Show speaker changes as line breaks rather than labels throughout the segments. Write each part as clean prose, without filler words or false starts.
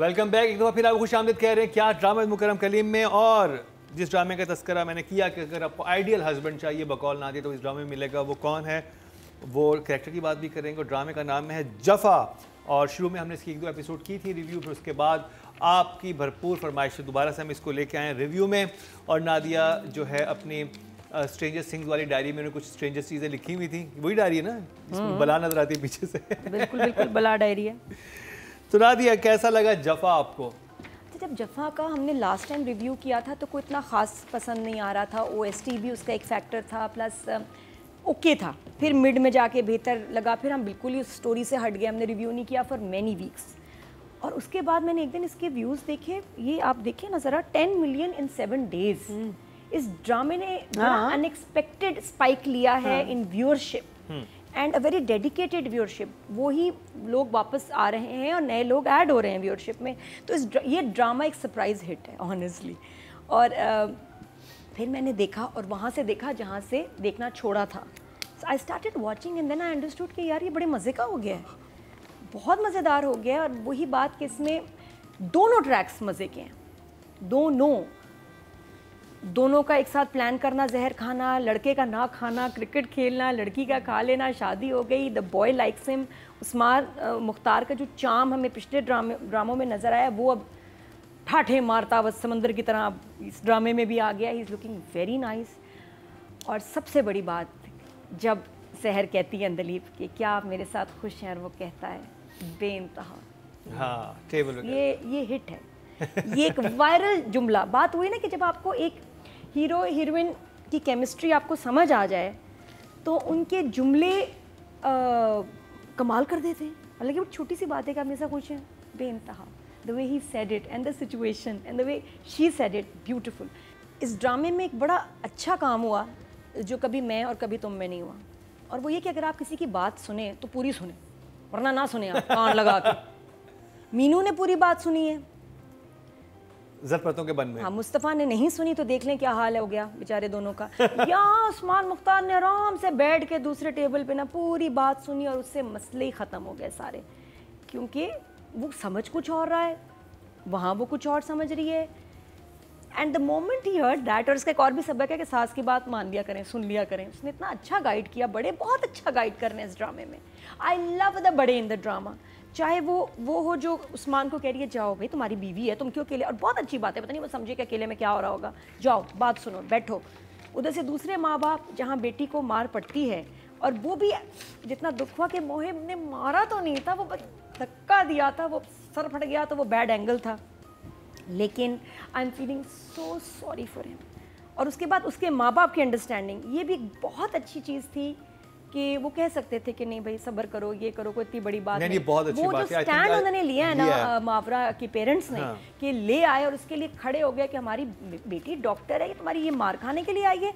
Welcome back. एक दफ़ा फिर आपको खुशामदीद कह रहे हैं क्या ड्रामा मुकरम कलीम में, और जिस ड्रामे का तस्करा मैंने किया कि अगर आपको आइडियल हस्बैंड चाहिए बकौल नादिया तो इस ड्रामे में मिलेगा। वो कौन है, वो कैरेक्टर की बात भी करेंगे। और ड्रामे का नाम है जफ़ा, और शुरू में हमने इसकी 1-2 एपिसोड की थी रिव्यू, फिर उसके बाद आपकी भरपूर फरमाइश से दोबारा से हम इसको लेके आए रिव्यू में। और नादिया जो है अपनी स्ट्रेंजर थिंग्स वाली डायरी में कुछ स्ट्रेंजर चीज़ें लिखी हुई थी, वही डायरी है ना जिसमें बला नजर आती है पीछे से।
बिल्कुल बिल्कुल बला डायरी है।
तो नादिया कैसा लगा जफ़ा आपको?
जब जफ़ा का हमने लास्ट टाइम रिव्यू किया था तो कोई इतना ख़ास पसंद नहीं आ रहा था, OST भी उसका एक फैक्टर था, प्लस ओके था। फिर मिड में जाके बेहतर लगा, फिर हम बिल्कुल ही उस स्टोरी से हट गए, हमने रिव्यू नहीं किया फॉर मैनी वीक्स। और उसके बाद मैंने एक दिन इसके व्यूज़ देखे, ये आप देखिए ना ज़रा, 10 मिलियन इन 7 डेज़। इस ड्रामे ने बड़ा अनएक्सपेक्टेड स्पाइक लिया है in viewership and a very dedicated viewership. वही लोग वापस आ रहे हैं और नए लोग ऐड हो रहे हैं व्यूअरशिप में। तो ये ड्रामा एक सरप्राइज हिट है ऑनेस्टली। और फिर मैंने देखा और वहाँ से देखा जहाँ से देखना छोड़ा था। I started watching and then I understood कि यार ये बड़े मज़े का हो गया है, बहुत मज़ेदार हो गया है। और वही बात कि इसमें दोनों ट्रैक्स मज़े के हैं, दोनों का एक साथ प्लान करना, जहर खाना, लड़के का ना खाना, क्रिकेट खेलना, लड़की का खा लेना, शादी हो गई, the boy likes him. Usman Mukhtar का जो चार्म हमें पिछले ड्रामों में नज़र आया वो अब ठाठे मारता हुआ समंदर की तरह इस ड्रामे में भी आ गया। He is looking very nice. और सबसे बड़ी बात, जब सहर कहती है अंदलीप कि क्या आप मेरे साथ खुश हैं, और वो कहता है बेइंतहा,
हाँ टेबल
ये हिट है। ये एक वायरल जुमला। बात हुई ना कि जब आपको एक हीरो हीरोइन की केमिस्ट्री आपको समझ आ जाए तो उनके जुमले कमाल कर देते हैं। हालांकि वो छोटी सी बात है कि आप मेरे साथ खुश हैं, बेइंतहा। The way he said it and the situation and the way she said it, beautiful. इस ड्रामे में एक बड़ा अच्छा काम हुआ जो कभी मैं और कभी तुम में नहीं हुआ, और वो ये कि अगर आप किसी की बात सुने तो पूरी सुने, वरना ना सुने आप कान लगा के। मीनू ने पूरी बात सुनी है
ज़रपतों के बन में।
हाँ, मुस्तफ़ा ने नहीं सुनी तो देख लें क्या हाल हो गया बेचारे दोनों का। यहाँ उस्मान मुख्तार ने आराम से बैठ के दूसरे टेबल पे ना पूरी बात सुनी और उससे मसले ही ख़त्म हो गए सारे, क्योंकि वो समझ कुछ और रहा है, वहाँ वो कुछ और समझ रही है। And the moment he heard that, और इसका एक और भी सबक है कि सास की बात मान लिया करें, सुन लिया करें। उसने इतना अच्छा गाइड किया, बड़े बहुत अच्छा गाइड कर रहे हैं इस ड्रामे में। आई लव द बड़े इन द ड्रामा। चाहे वो हो जो उस्मान को कह रही है जाओ भाई तुम्हारी बीवी है, तुम क्यों अकेले, और बहुत अच्छी बात है, पता नहीं वो समझे कि अकेले में क्या हो रहा होगा, जाओ बात सुनो बैठो। उधर से दूसरे माँ बाप जहाँ बेटी को मार पड़ती है, और वो भी जितना दुख हुआ कि मोहिब ने मारा तो नहीं था, वो धक्का दिया था, वो सर फट गया तो वो बैड एंगल था, लेकिन I am feeling so sorry for him. और उसके बाद उसके माँ बाप की अंडरस्टैंडिंग, ये भी एक बहुत अच्छी चीज़ थी कि वो कह सकते थे कि नहीं भाई सब्र करो, ये करो, कोई इतनी बड़ी बात नहीं।
बहुत अच्छी
वो
बात
जो स्टैंड उन्होंने लिया है ना मावरा के पेरेंट्स ने, कि ले आए और उसके लिए खड़े हो गया कि हमारी बेटी डॉक्टर है, तुम्हारी ये मार खाने के लिए आई है।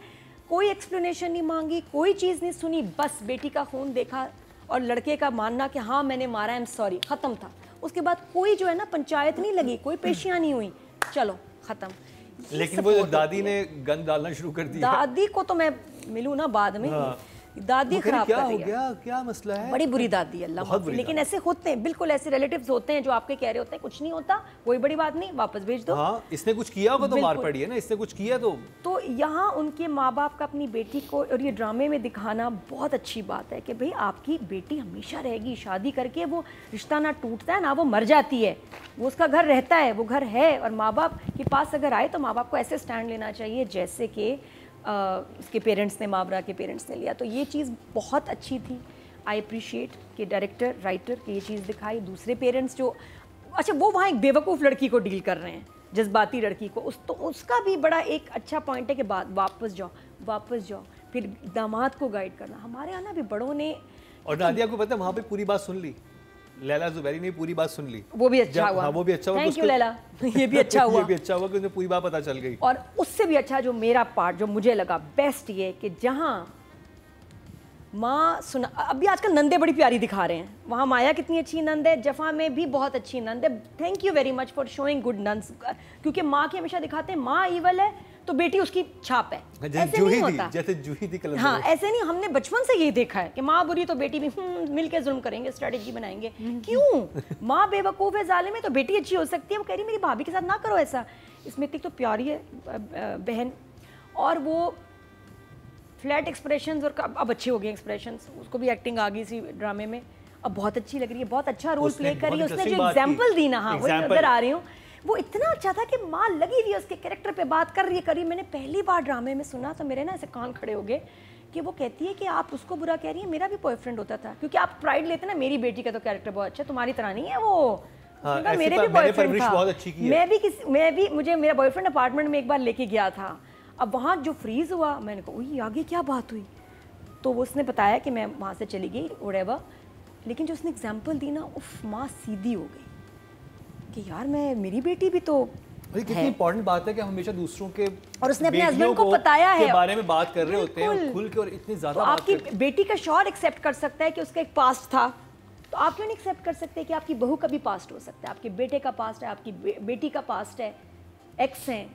कोई एक्सप्लेनेशन नहीं मांगी, कोई चीज़ नहीं सुनी, बस बेटी का खून देखा और लड़के का मानना कि हाँ मैंने मारा, आई एम सॉरी, ख़त्म था। उसके बाद कोई जो है ना पंचायत नहीं लगी, कोई पेशियाँ नहीं हुई, चलो ख़त्म।
लेकिन वो दादी ने गंद डालना शुरू कर दिया।
दादी को तो मैं मिलूँ ना बाद में, दादी खराब कर रही है।
क्या मसला है?
बड़ी बुरी दादी है, अल्लाह माफ़। लेकिन ऐसे होते हैं, बिल्कुल ऐसे रिलेटिव्स होते हैं जो आपके कह रहे होते हैं कुछ नहीं होता, कोई बड़ी बात नहीं, वापस भेज दो।
हाँ, इसने कुछ किया होगा तो मार पड़ी है ना, इसने कुछ किया तो
यहाँ उनके माँ बाप का अपनी बेटी को और ये ड्रामे में दिखाना बहुत अच्छी बात है कि भाई आपकी बेटी हमेशा रहेगी, शादी करके वो रिश्ता ना टूटता है ना वो मर जाती है, वो उसका घर रहता है, वो घर है। और माँ बाप के पास अगर आए तो माँ बाप को ऐसे स्टैंड लेना चाहिए जैसे कि उसके पेरेंट्स ने, मावरा के पेरेंट्स ने लिया। तो ये चीज़ बहुत अच्छी थी। आई अप्रिशिएट कि डायरेक्टर राइटर की ये चीज़ दिखाई। दूसरे पेरेंट्स जो, अच्छा वो वहाँ एक बेवकूफ़ लड़की को डील कर रहे हैं, जज्बाती लड़की को, तो उसका भी बड़ा एक अच्छा पॉइंट है कि वापस जाओ। फिर दामाद को गाइड करना। हमारे यहाँ ना भी बड़ों ने,
और नादिया को पता है वहाँ पे पूरी बात सुन ली, लैला जुबैरी ने पूरी बात सुन ली,
वो भी अच्छा हुआ।
हाँ, वो भी अच्छा हुआ।
थैंक यू लैला, ये भी अच्छा हुआ।
ये भी अच्छा हुआ कि उन्हें पूरी बात पता चल गई।
और उससे भी अच्छा जो मेरा पार्ट जो मुझे लगा बेस्ट ये कि जहाँ माँ सुना, अभी आजकल नंदे बड़ी प्यारी दिखा रहे हैं, वहाँ माया कितनी अच्छी नंद है, जफ़ा में भी बहुत अच्छी नंद है। Thank you very much for showing good nun's, क्योंकि माँ की हमेशा दिखाते हैं माँ ईवल है, तो बेटी उसकी छाप है, ऐसे
जूही
नहीं
थी,
होता।
जैसे जूही थी कलंदर।
हाँ, ऐसे नहीं, हमने बचपन से यही देखा है कि माँ बुरी तो बेटी भी मिल के जुल्म करेंगे, स्ट्रेटेजी बनाएंगे। क्यों? माँ बेवकूफ़ है, जालिम है, तो बेटी अच्छी हो सकती है। वो कह रही मेरी भाभी के साथ ना करो ऐसा। इसमें इतनी तो प्यारी है बहन, और वो फ्लैट एक्सप्रेशंस, और अब अच्छे हो गए एक्सप्रेशंस, उसको भी एक्टिंग आ गई इसी ड्रामे में, अब बहुत अच्छी लग रही है, बहुत अच्छा रोल प्ले कर रही है। उसने जो एग्जाम्पल दी ना, हाँ वही उधर आ रही हूँ, वो इतना अच्छा था कि माँ लगी हुई है उसके कैरेक्टर पे, बात कर रही है। मैंने पहली बार ड्रामे में सुना तो मेरे ना ऐसे कान खड़े हो गए कि वो कहती है कि आप उसको बुरा कह रही हैं, मेरा भी बॉयफ्रेंड होता था। क्योंकि आप प्राइड लेते ना, मेरी बेटी का तो कैरेक्टर बहुत अच्छा, तुम्हारी तरह नहीं है वो।
हाँ,
मेरे भी बॉयफ्रेंड था,
बहुत अच्छी की है।
मैं भी मुझे मेरा बॉयफ्रेंड अपार्टमेंट में एक बार लेके गया था। अब वहाँ जो फ्रीज हुआ, मैंने कहा ओह आगे क्या बात हुई, तो वो उसने बताया कि मैं वहाँ से चली गई व्हाटएवर, लेकिन जो उसने एग्जाम्पल दी ना, उफ, माँ सीधी हो गई कि यार मैं, मेरी बेटी भी तो
कितनी इंपॉर्टेंट बात है कि हमेशा दूसरों के,
और उसने अपने हस्बैंड को बताया है
के बारे में बात कर रहे होते हैं खुल के, और इतनी ज्यादा
तो आपकी बेटी का शौहर एक्सेप्ट कर सकता है कि उसका एक पास्ट था, तो आप क्यों नहीं एक्सेप्ट कर सकते कि आपकी बहू का भी पास्ट हो सकता है? आपके बेटे का पास्ट है, आपकी बेटी का पास्ट है, एक्स हैं,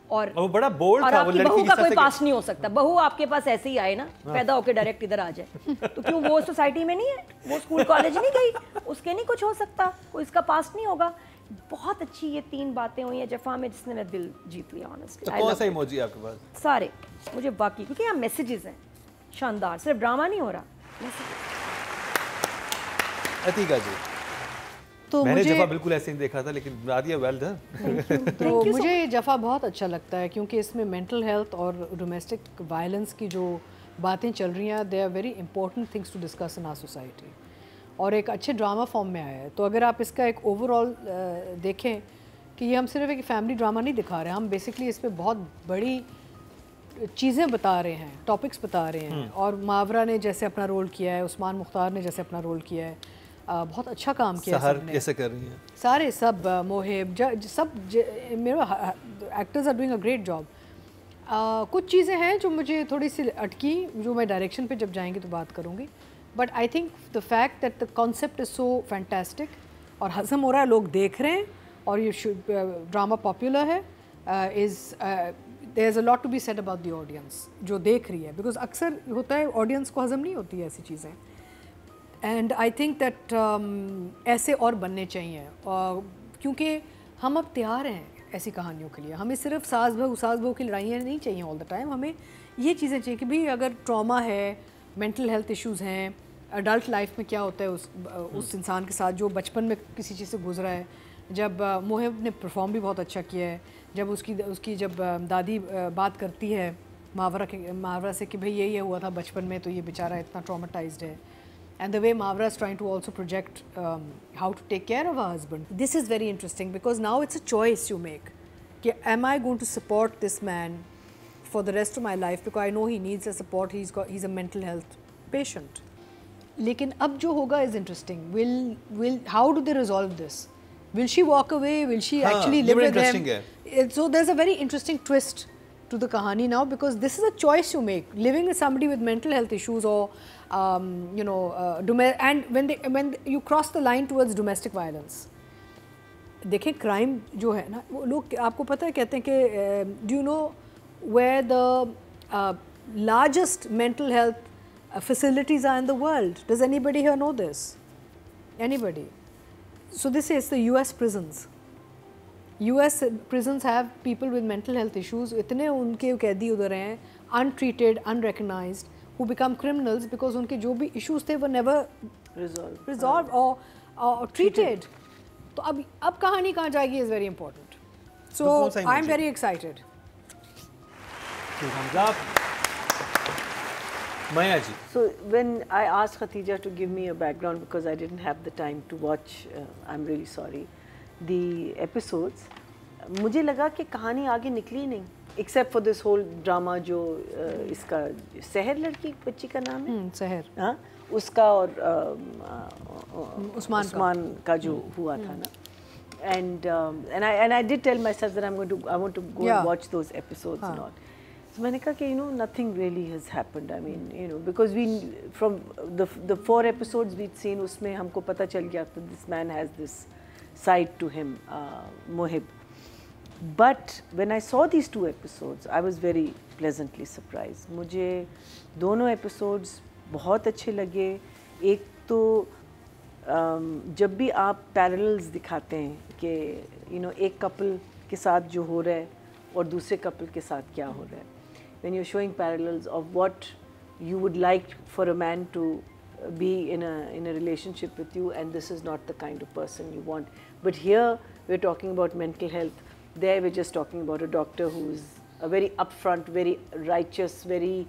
और
वो बड़ा बोल्ड था, वो
आपकी बहू का कोई पास्ट नहीं हो सकता। बहू आपके पास ऐसे ही आए ना, पैदा होके डायरेक्ट इधर आ जाए, तो क्यों वो सोसाइटी में नहीं है, वो स्कूल कॉलेज नहीं गई, उसके नहीं कुछ हो सकता, कोई इसका पास्ट नहीं होगा। बहुत अच्छी ये 3 बातें हुई हैं जफ़ा में, जिसने मेरा दिल जीत लिया ऑनेस्टली।
तो कौन सा इमोजी आपके पास?
सारे मुझे बाकी, क्योंकि यहाँ मैसेजेस हैं शानदार, सिर्फ ड्रामा नहीं हो रहा।
अतीका जी,
तो
मैंने
मुझे
जफ़ा बिल्कुल ऐसे ही देखा था, लेकिन रादिया वेल डन।
तो मुझे जफ़ा बहुत अच्छा लगता है, क्योंकि इसमें मेंटल हेल्थ और डोमेस्टिक वायलेंस की जो बातें चल रही हैं, they are very important things to discuss in our society, और एक अच्छे ड्रामा फॉर्म में आया है। तो अगर आप इसका एक ओवरऑल देखें कि ये हम सिर्फ एक फैमिली ड्रामा नहीं दिखा रहे हैं, हम बेसिकली इस पर बहुत बड़ी चीज़ें बता रहे हैं, टॉपिक्स बता रहे हैं। और मावरा ने जैसे अपना रोल किया है, उस्मान मुख्तार ने जैसे अपना रोल किया है, बहुत अच्छा काम किया है सबने।
कैसे कर रही हैं
सारे, सब मोहिब, सब मेरे actors are doing a great job. कुछ चीज़ें हैं जो मुझे थोड़ी सी अटकी, जो मैं डायरेक्शन पे जब जाएंगे तो बात करूँगी, but I think the fact that the concept is so fantastic, और हज़म हो रहा है, लोग देख रहे हैं, और ये ड्रामा पॉपुलर है, there is a lot to be said about the audience जो देख रही है, बिकॉज अक्सर होता है ऑडियंस को हज़म नहीं होती है ऐसी चीज़ें। एंड आई थिंक दैट ऐसे और बनने चाहिए, क्योंकि हम अब तैयार हैं ऐसी कहानियों के लिए। हमें सिर्फ सास बहू की लड़ाइयाँ नहीं चाहिए ऑल द टाइम, हमें ये चीज़ें चाहिए कि भाई अगर ट्रॉमा है, मेंटल हेल्थ इश्यूज़ हैं, अडल्ट लाइफ में क्या होता है उस इंसान के साथ जो बचपन में किसी चीज़ से गुजरा है। जब मोहिब ने परफॉर्म भी बहुत अच्छा किया है, जब उसकी जब दादी बात करती है मावरा से कि भाई ये हुआ था बचपन में, तो ये बेचारा इतना ट्रॉमेटाइज्ड है, and the way Mavra is trying to also project how to take care of her husband. This is very interesting because now it's a choice you make. Am I going to support this man for the rest of my life because I know he needs a support, he's a mental health patient. लेकिन अब जो होगा is interesting. How do they resolve this? Will she walk away? Will she actually live with them? So there's a very interesting twist to the kahani now, because this is a choice you make, living with somebody with mental health issues, or and when you cross the line towards domestic violence. देखें crime जो है ना, वो लोग आपको पता है कहते हैं कि do you know where the largest mental health facilities are in the world? Does anybody here know this? Anybody? So this is the US prisons. US prisons have people with mental health issues. इतने उनके कैदी उधर हैं untreated, unrecognized, who become criminals because उनके जो भी issues थे वो never resolved or treated. तो अब कहानी कहाँ जाएगी is very important. So I'm very excited.
Maya ji.
So when I asked Khatija to give me a background because I didn't have the time to watch, I'm really sorry, the episodes, मुझे लगा कि कहानी आगे निकली नहीं, except for this whole drama जो इसका सहर लड़की बच्ची का नाम है,
सहर,
हाँ, उसका और उस्मान का जो हुआ था ना, and I did tell myself that I want to go and watch those episodes and all. So मैंने कहा कि nothing really has happened. I mean because from the 4 episodes we'd seen, उसमें हमको पता चल गया that this man has this side to him, Mohib. But when I saw these 2 episodes, I was very pleasantly surprised. मुझे दोनों episodes बहुत अच्छे लगे. एक तो जब भी आप पैरेलल्स दिखाते हैं कि एक कपल के साथ जो हो रहा है और दूसरे कपल के साथ क्या हो रहा है, when you're showing parallels of what you would like for a man to be in a relationship with you, and this is not the kind of person you want. But here we're talking about mental health. There we're just talking about a doctor who's a very upfront, very righteous, very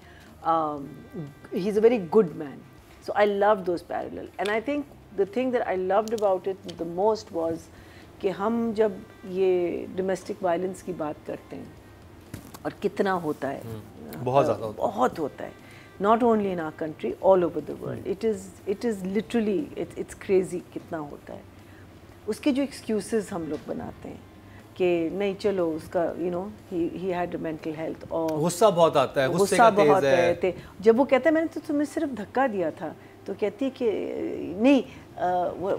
he's a very good man. So I loved those parallels, and I think the thing that I loved about it the most was कि हम जब ये domestic violence की बात करते हैं और कितना होता है,
बहुत ज़्यादा
बहुत होता है, not only in our country, all over the world. It is literally it's crazy कितना होता है. उसके जो excuses हम लोग बनाते हैं कि नहीं चलो उसका he had a mental health, और
गुस्सा बहुत आता है,
गुस्सा बहुत है. जब वो कहता है मैंने तो तुम्हें सिर्फ धक्का दिया था, तो कहती है कि नहीं,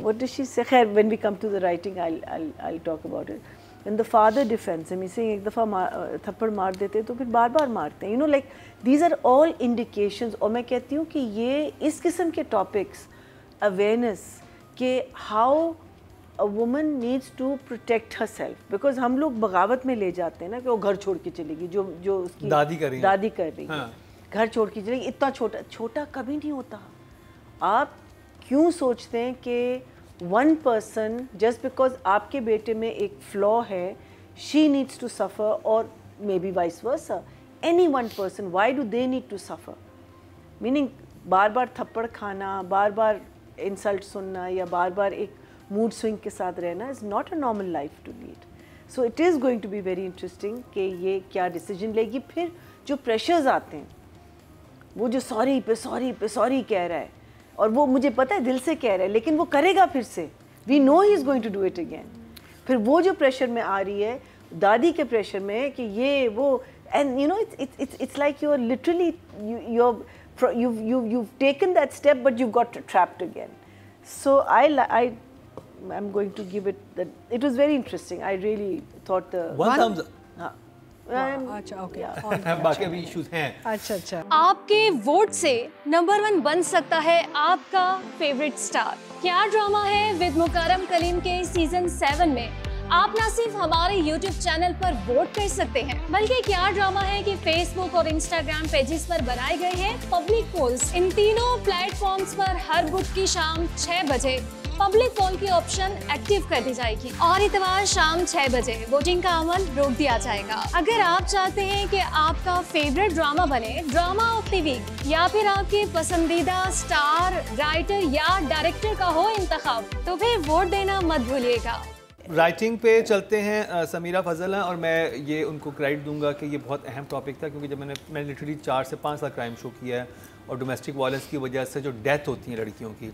what does she say? खैर, when we come to the writing I'll talk about it. When the father defends him, he's saying एक दफ़ा थप्पड़ मार देते तो फिर बार बार मारते हैं. Like these are all indications. और मैं कहती हूँ कि ये इस किस्म के topics, awareness कि how a woman needs to protect herself, because हम लोग बगावत में ले जाते हैं ना कि वो घर छोड़ के चलेगी, जो उसकी दादी कर रही है, घर छोड़ के चलेगी. इतना छोटा कभी नहीं होता. आप क्यों सोचते हैं कि one person just because आपके बेटे में एक flaw है, she needs to suffer, or maybe vice versa. Any one person, why do they need to suffer? Meaning बार बार थप्पड़ खाना, बार बार insult सुनना या बार बार एक mood swing के साथ रहना is not a normal life to lead. So it is going to be very interesting कि ये क्या decision लेगी. फिर जो pressures आते हैं, वो जो sorry पे कह रहा है, और वो मुझे पता है दिल से कह रहा है, लेकिन वो करेगा फिर से. We know he is going to do it again. फिर वो जो pressure में आ रही है, दादी के pressure में कि ये वो, and it's like you're literally you've taken that step but you've got trapped again. So I'm going to give it that. It was very interesting. I really thought the
one thumbs up.
अच्छा, okay.
बाकी भी issues हैं.
अच्छा.
आपके vote से number 1 बन सकता है आपका फेवरेट स्टार. क्या ड्रामा है विद मुकर्रम कलीम के सीजन 7 में आप न सिर्फ हमारे YouTube चैनल पर वोट कर सकते हैं, बल्कि क्या ड्रामा है कि Facebook और Instagram पेजेस पर बनाए गए हैं पब्लिक पोल्स. इन तीनों प्लेटफॉर्म्स पर हर बुध की शाम 6 बजे पब्लिक पोल की ऑप्शन एक्टिव कर दी जाएगी और इतवार शाम 6 बजे वोटिंग का अमल रोक दिया जाएगा. अगर आप चाहते हैं कि आपका फेवरेट ड्रामा बने ड्रामा ऑफ द वीक, या फिर आपके पसंदीदा स्टार, राइटर या डायरेक्टर का हो इंतखाब, तो फिर वोट देना मत भूलिएगा.
राइटिंग पे चलते हैं. समीरा फजल हैं और मैं ये उनको क्रेडिट दूंगा कि ये बहुत अहम टॉपिक था, क्योंकि जब मैंने लिटरली 4 से 5 साल क्राइम शो किया है और डोमेस्टिक वायलेंस की वजह से जो डेथ होती है लड़कियों की,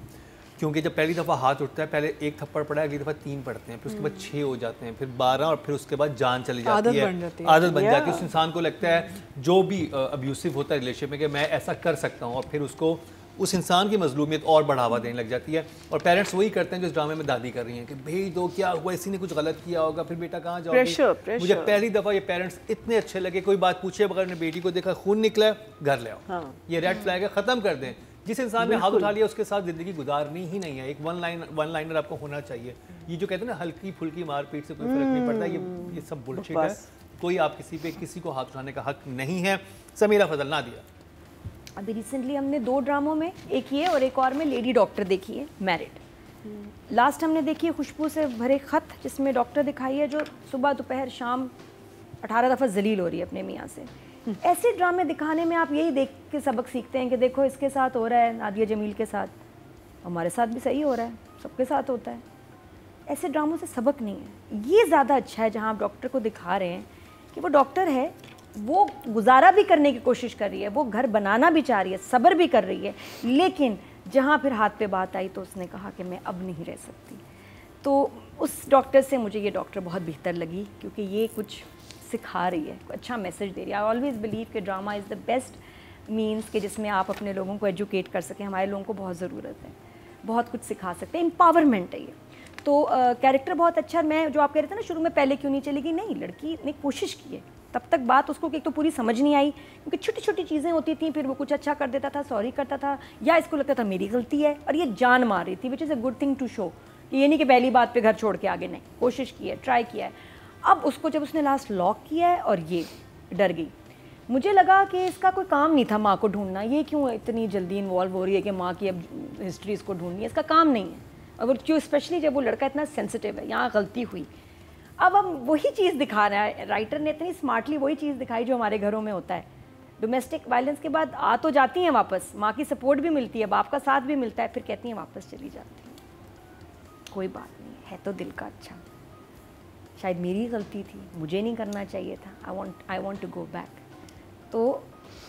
क्योंकि जब पहली दफ़ा हाथ उठता है, पहले 1 थप्पड़ पड़ा है, अगली दफ़ा 3 पड़ते हैं, फिर उसके बाद 6 हो जाते हैं, फिर 12, और फिर उसके बाद जान चली जाती है, आदत बन जाती है. उस इंसान को लगता है जो भी अब्यूसिव होता है रिलेशनशिप में कि मैं ऐसा कर सकता हूँ, और फिर उसको उस इंसान की मजलूमियत और बढ़ावा देने लग जाती है. और पेरेंट्स वही करते हैं जो इस ड्रामे में दादी कर रही हैं कि भेज दो, क्या हुआ, इसी ने कुछ गलत किया होगा, फिर बेटा कहाँ जाओगे. मुझे पहली दफ़ा ये पेरेंट्स इतने अच्छे लगे, कोई बात पूछे बगैर ने बेटी को देखा खून निकला, घर ले आओ, ये रेड फ्लैग है, ख़त्म कर दें. जिस इंसान ने हाथ उठा लिया उसके साथ ज़िंदगी गुजारनी ही नहीं है. एक वन लाइनर आपको होना चाहिए. ये जो कहते हैं ना हल्की फुल्की मारपीट से कोई फर्क नहीं पड़ता, ये सब बुलशिट है. कोई आप किसी को हाथ उठाने का हक नहीं है. समीरा फजल, नादिया.
अभी रिसेंटली हमने 2 ड्रामों में, एक ये और एक और में लेडी डॉक्टर देखी है, मैरिड. लास्ट हमने देखी है खुशबू से भरे खत, जिसमें डॉक्टर दिखाई है जो सुबह दोपहर शाम 18 दफ़ा जलील हो रही है अपने मियाँ से. ऐसे ड्रामे दिखाने में आप यही देख के सबक सीखते हैं कि देखो इसके साथ हो रहा है, नादिया जमील के साथ, हमारे साथ भी सही हो रहा है, सबके साथ होता है. ऐसे ड्रामों से सबक नहीं है. ये ज़्यादा अच्छा है जहाँ आप डॉक्टर को दिखा रहे हैं कि वो डॉक्टर है, वो गुजारा भी करने की कोशिश कर रही है, वो घर बनाना भी चाह रही है, सब्र भी कर रही है, लेकिन जहाँ फिर हाथ पे बात आई तो उसने कहा कि मैं अब नहीं रह सकती. तो उस डॉक्टर से मुझे ये डॉक्टर बहुत बेहतर लगी, क्योंकि ये कुछ सिखा रही है, अच्छा मैसेज दे रही है. आई ऑलवेज बिलीव कि drama is the best means के जिसमें आप अपने लोगों को एजुकेट कर सकें. हमारे लोगों को बहुत ज़रूरत है, बहुत कुछ सिखा सकते हैं, एम्पावरमेंट है ये. तो कैरेक्टर बहुत अच्छा। मैं जो आप कह रहे थे ना शुरू में पहले क्यों नहीं चली गई, नहीं, लड़की ने कोशिश की है, तब तक बात उसको एक तो पूरी समझ नहीं आई क्योंकि छोटी छोटी चीज़ें होती थी, फिर वो कुछ अच्छा कर देता था, सॉरी करता था, या इसको लगता था मेरी गलती है, और ये जान मार रही थी, which is a good thing to show कि ये नहीं कि पहली बात पे घर छोड़ के आगे, नहीं, कोशिश की है, ट्राई किया है। अब उसको जब उसने लास्ट लॉक किया है और ये डर गई, मुझे लगा कि इसका कोई काम नहीं था माँ को ढूंढना, ये क्यों इतनी जल्दी इन्वॉल्व हो रही है कि माँ की अब हिस्ट्री इसको ढूंढनी है, इसका काम नहीं है। और क्यों, स्पेशली जब वो लड़का इतना सेंसिटिव है, यहाँ गलती हुई। अब हम वही चीज़ दिखा रहा है, राइटर ने इतनी स्मार्टली वही चीज़ दिखाई जो हमारे घरों में होता है। डोमेस्टिक वायलेंस के बाद आ तो जाती हैं वापस, माँ की सपोर्ट भी मिलती है, बाप का साथ भी मिलता है, फिर कहती हैं वापस चली जाती हैं, कोई बात नहीं है तो दिल का अच्छा, शायद मेरी गलती थी, मुझे नहीं करना चाहिए था, I want to go back. तो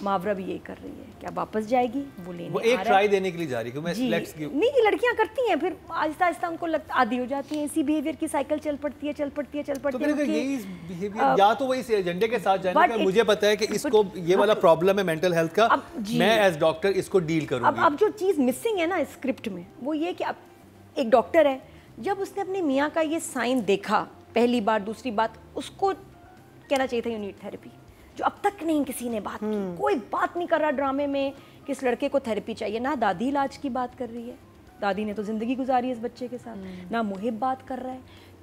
मावरा भी यही कर रही है, क्या वापस जाएगी, वो लेने
वो एक ट्राई देने के लिए जा रही है।
नहीं, ये लड़कियां करती हैं, फिर आहिस्ता आहिस्ता उनको आदी हो जाती हैं, इसी बिहेवियर की साइकिल चल पड़ती है।
तो यही बिहेवियर या तो वही एजेंडे के साथ जाने का, मुझे पता है कि इसको ये वाला प्रॉब्लम है मेंटल हेल्थ का, मैं एज डॉक्टर इसको डील करूंगी।
अब जो चीज़ मिसिंग है ना स्क्रिप्ट में, वो ये कि अब एक डॉक्टर है, जब उसने अपने मियाँ का ये साइन देखा पहली बार, दूसरी बात, उसको कहना चाहिए था यू नीड थेरेपी, जो अब तक नहीं किसी ने बात की। कोई बात नहीं कर रहा ड्रामे में कि इस लड़के को थेरेपी चाहिए, ना दादी इलाज की बात कर रही है, दादी ने तो जिंदगी गुजारी है इस बच्चे के साथ, ना मुहिब बात कर रहा है,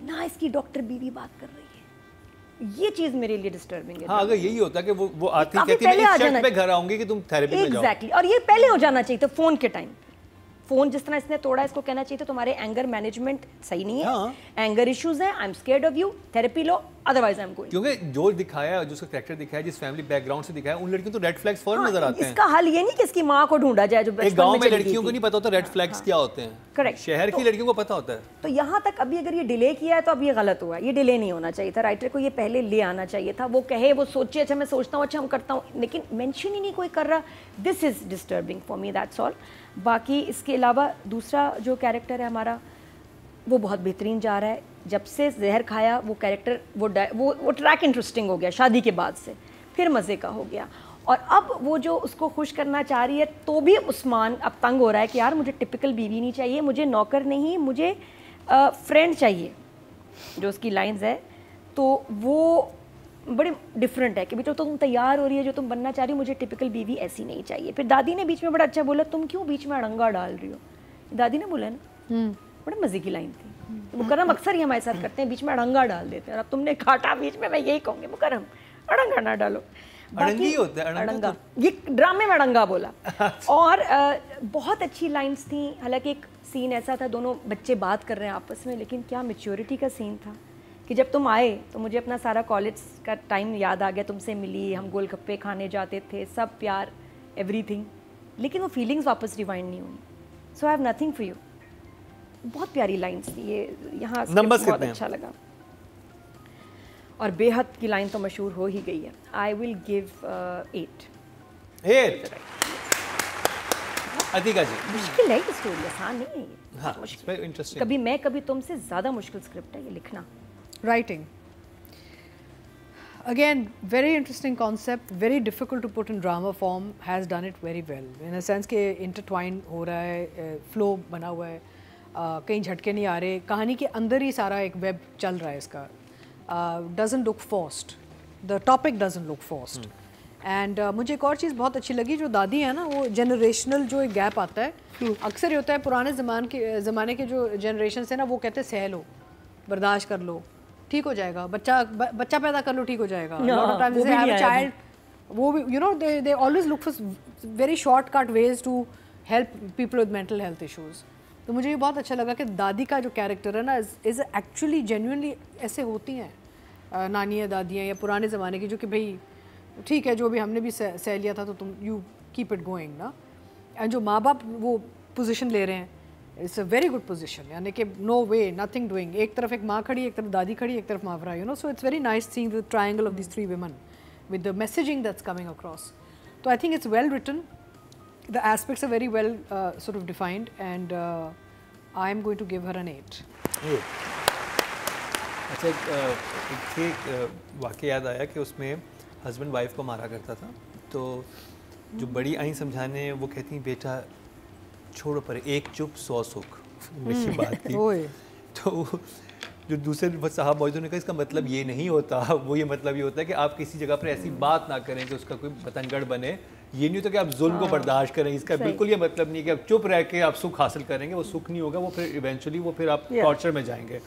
ना इसकी डॉक्टर बीवी बात कर रही है। ये चीज मेरे लिए डिस्टर्बिंग है।
हाँ, अगर यही होता कि वो आती कहती मैं इस शर्त पे घर आऊंगी कि तुम थेरेपी में जाओ।
एग्जैक्टली, और ये पहले हो जाना चाहिए था, फोन के टाइम। फोन जिस तरह इसने तोड़ा, इसको कहना चाहिए था तुम्हारे एंगर मैनेजमेंट सही नहीं है, एंगर इश्यूज हैं, I am scared of you, therapy low, otherwise I am going.
क्योंकि जो दिखाया, जो उसका कैरेक्टर दिखाया, जिस फैमिली बैकग्राउंड से दिखाया, उन लड़कियों तो रेड फ्लैग्स फौरन नजर आते हैं।
इसका हल ये नहीं कि इसकी माँ को ढूंढा जाए जो
एक गांव में लड़कियों को नहीं पता होता रेड फ्लैग्स क्या होते हैं,
करेक्ट,
शहर की लड़कियों को पता होता है।
तो यहाँ तक अभी अगर ये डिले किया है तो अब ये गलत हुआ है, ये डिले नहीं होना चाहिए था, राइटर को ये पहले ले आना चाहिए था। वो कहे, वो सोचे, अच्छा मैं सोचता हूँ, अच्छा हम करता हूँ, लेकिन मेंशन ही नहीं कोई कर रहा। This is disturbing for me, that's all. बाकी इसके अलावा दूसरा जो कैरेक्टर है हमारा, वो बहुत बेहतरीन जा रहा है। जब से जहर खाया वो कैरेक्टर, वो ट्रैक इंटरेस्टिंग हो गया शादी के बाद से, फिर मज़े का हो गया। और अब वो जो उसको खुश करना चाह रही है, तो भी उस्मान अब तंग हो रहा है कि यार मुझे टिपिकल बीवी नहीं चाहिए, मुझे नौकर नहीं, मुझे फ्रेंड चाहिए, जो उसकी लाइंस है। तो वो बड़े डिफरेंट है कि बेटा तुम तैयार हो रही है, जो तुम बनना चाह रही हो, मुझे टिपिकल बीवी ऐसी नहीं चाहिए। फिर दादी ने बीच में बड़ा अच्छा बोला, तुम क्यों बीच में अड़ंगा डाल रही हो, दादी ने बोला ना, बड़े मज़े की लाइन थी। मुकर्रम अक्सर ही हमारे साथ करते हैं, बीच में अड़ंगा डाल देते हैं, और अब तुमने काटा बीच में, मैं यही कहूँगी मुकर्रम अड़ंगा ना डालो।
अड़ंगी होता है
अड़ंगा, ये ड्रामे में अड़ंगा बोला। और बहुत अच्छी लाइंस थी। हालांकि एक सीन ऐसा था, दोनों बच्चे बात कर रहे हैं आपस में, लेकिन क्या मैच्योरिटी का सीन था कि जब तुम आए तो मुझे अपना सारा कॉलेज का टाइम याद आ गया, तुमसे मिली, हम गोलगप्पे खाने जाते थे, सब प्यार, एवरीथिंग, लेकिन वो फीलिंग्स वापस रिवाइंड नहीं हुई। So I have nothing for you. बहुत प्यारी लाइंस थी ये, यहाँ बहुत अच्छा लगा। और बेहद की लाइन तो मशहूर हो ही गई है, आई विल गिव 8।
अतिका जी,
मुश्किल है ये स्टोरी, आसान नहीं है ये।
हाँ, इंटरेस्टिंग।
कभी मैं कभी तुमसे ज़्यादा मुश्किल स्क्रिप्ट है ये लिखना।
Writing. Again, very interesting concept, very difficult to put in drama form, has done it very well. In a sense कि intertwine हो रहा है, flow बना हुआ है, कहीं झटके नहीं आ रहे, कहानी के अंदर ही सारा एक वेब चल रहा है इसका। Doesn't look forced. The topic doesn't look forced. And मुझे एक और चीज़ बहुत अच्छी लगी, जो दादी है ना, वो जनरेशनल जो एक गैप आता है, अक्सर ये होता है पुराने ज़माने के जो जनरेशन है ना, वो कहते हैं सह लो, बर्दाश्त कर लो, ठीक हो जाएगा, बच्चा पैदा कर लो, ठीक हो जाएगा। Lot of times they have a child, वो भी you know they always look for very shortcut ways to help people with mental health issues. तो मुझे ये बहुत अच्छा लगा कि दादी का जो कैरेक्टर है ना, इज़ एक्चुअली जेन्युइनली ऐसे होती हैं नानियाँ, दादियाँ या पुराने ज़माने की, जो कि भाई ठीक है, जो भी हमने भी सह लिया था, तो तुम यू कीप इट गोइंग ना। एंड जो माँ बाप वो पोजीशन ले रहे हैं, it's a very good position, यानी कि नो वे, नथिंग डूइंग, एक तरफ एक माँ खड़ी, एक तरफ दादी खड़ी, एक तरफ Mawra, you know. So it's very nice seeing the triangle of this 3 women with the messaging that's coming across. So I think it's well written, the aspects are very well sort of defined, and I am going to give her an 8.
अच्छा, एक वाक़या याद आया कि उसमें husband wife को मारा करता था, तो जो बड़ी आई समझाने, वो कहती बेटा छोड़ो पर, एक चुप 100 सुख, मेरी बात थी। तो जो दूसरे साहब मौजूद ने कहा इसका मतलब ये नहीं होता, वो ये मतलब ये होता है कि आप किसी जगह पर ऐसी बात ना करें कि उसका कोई बतंगड़ बने। ये नहीं होता कि आप जुल्म को बर्दाश्त करें, इसका बिल्कुल ये मतलब नहीं कि आप चुप रह के आप सुख हासिल करेंगे, वो सुख नहीं होगा, वो फिर इवेंचुअली वो फिर आप टॉर्चर में जाएंगे।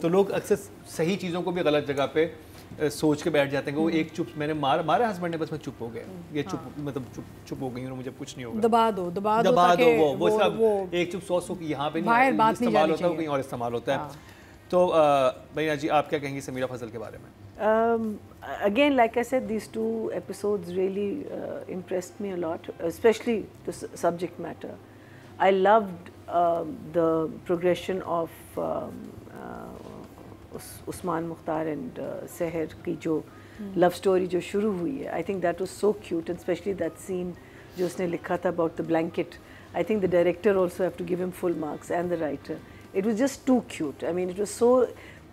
तो लोग अक्सर सही चीज़ों को भी गलत जगह पे सोच के बैठ जाते हैं कि वो एक चुप मैंने मारे हस्बैंड ने बस मैं चुप हो गया, ये चुप मतलब चुप हो गई हूँ, मुझे कुछ नहीं होगा,
दबा दो
वो सब एक चुप 100 की यहाँ पे नहीं इस्तेमाल होता है, कहीं और इस्तेमाल होता है। तो भैया जी आप क्या कहेंगी समीरा फजल के बारे में?
Again, like I said, these two episodes really impressed me a lot, especially the subject matter. I loved the progression of Usman Mukhtar and Seher की जो love story जो शुरू हुई है. I think that was so cute, and especially that scene जो उसने लिखा था about the blanket. I think the director also have to give him full marks, and the writer. It was just too cute. I mean, it was so,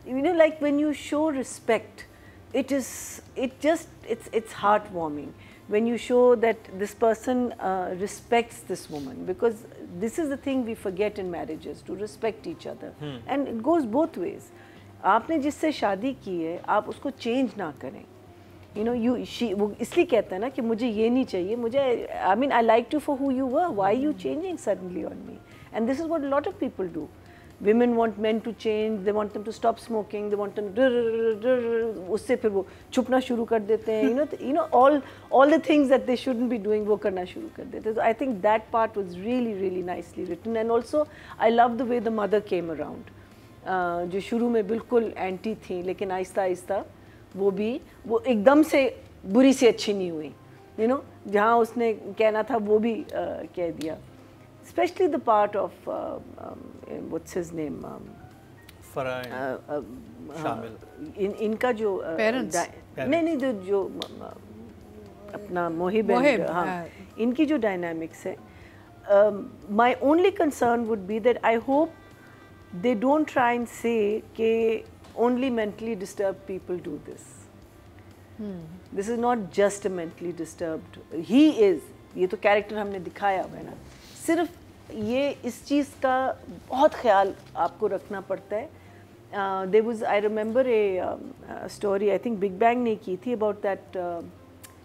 you know, like when you show respect, it's heartwarming when you show that this person respects this woman, because this is the thing we forget in marriages, to respect each other. And it goes both ways. आपने जिससे शादी की है आप उसको change ना करें, you know, वो इसलिए कहता है ना कि मुझे ये नहीं चाहिए, मुझे, I mean, I liked you for who you were, why are you changing suddenly on me? And this is what a lot of people do. Women want men to change, they want them to stop smoking, they want them उससे फिर वो छुपना शुरू कर देते हैं, you know all the things that they shouldn't be doing वो करना शुरू कर देते हैं. So I think that part was really nicely written, and also I love the way the mother came around. जो शुरू में बिल्कुल एंटी थी, लेकिन आहिस्ता आहिस्ता वो एकदम से बुरी से अच्छी नहीं हुई, you know, जहाँ उसने कहना था वो भी कह दिया. Especially the part of what's his name,
शामिल
इनका जो
parents
नहीं जो अपना मोहिब हाँ, इनकी जो dynamics है. My only concern would be that I hope they don't try and say कि only mentally disturbed people do this. This is not just a mentally disturbed. He is. ये तो character हमने दिखाया हुआ है ना. सिर्फ ये इस चीज़ का बहुत ख्याल आपको रखना पड़ता है. There was, I remember a story, I think Big Bang ने की थी, about that,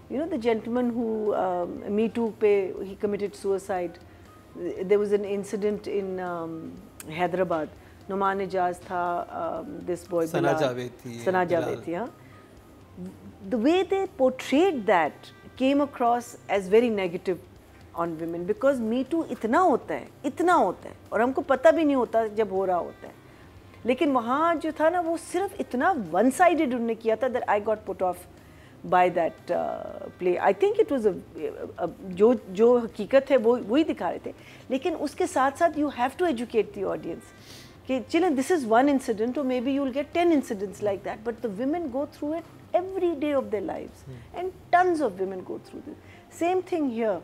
you know, the gentleman who Me Too पे he committed suicide. There was an incident in Hyderabad. Noman Ijaz था, this boy
Sana Javed
थी, हाँ. The way they portrayed that came across as very negative on women, because Me Too इतना होता है और हमको पता भी नहीं होता जब हो रहा होता है. लेकिन वहाँ जो था ना वो सिर्फ इतना one sided उन्होंने किया था that I got put off by that play. I think it was जो हकीकत है वो वही दिखा रहे थे, लेकिन उसके साथ साथ you have to educate the audience कि चलें, this is one incident or maybe you will get 10 incidents like that, but the women go through it every day of their lives, and tons of women go through this. Same thing here.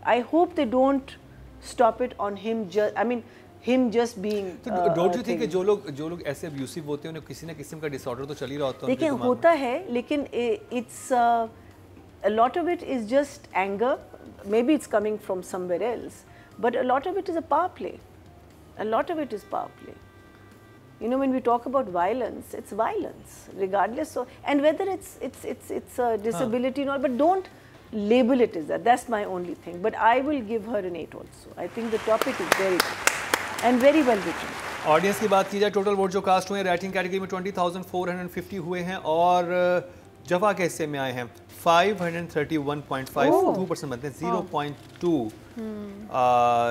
I hope they don't stop it on him. I mean, him just being.
Don't you think कि जो लोग ऐसे abusive होते हैं उन्हें किसी न किस्म का disorder तो चल ही रहा होता है.
देखिए होता है, लेकिन it's a lot of it is just anger. Maybe it's coming from somewhere else, but a lot of it is a power play. A lot of it is power play. You know, when we talk about violence, it's violence, regardless of, and whether it's a disability or not. But don't label it as that. That's my only thing. But I will give her an 8 also. I think the topic is very good and very well written.
Audience की बात की जाए, total vote जो cast हुए हैं writing category में 20,450 हुए हैं, और जवा के हिस्से में आए हैं 531.5, 2% बनते हैं, 0.2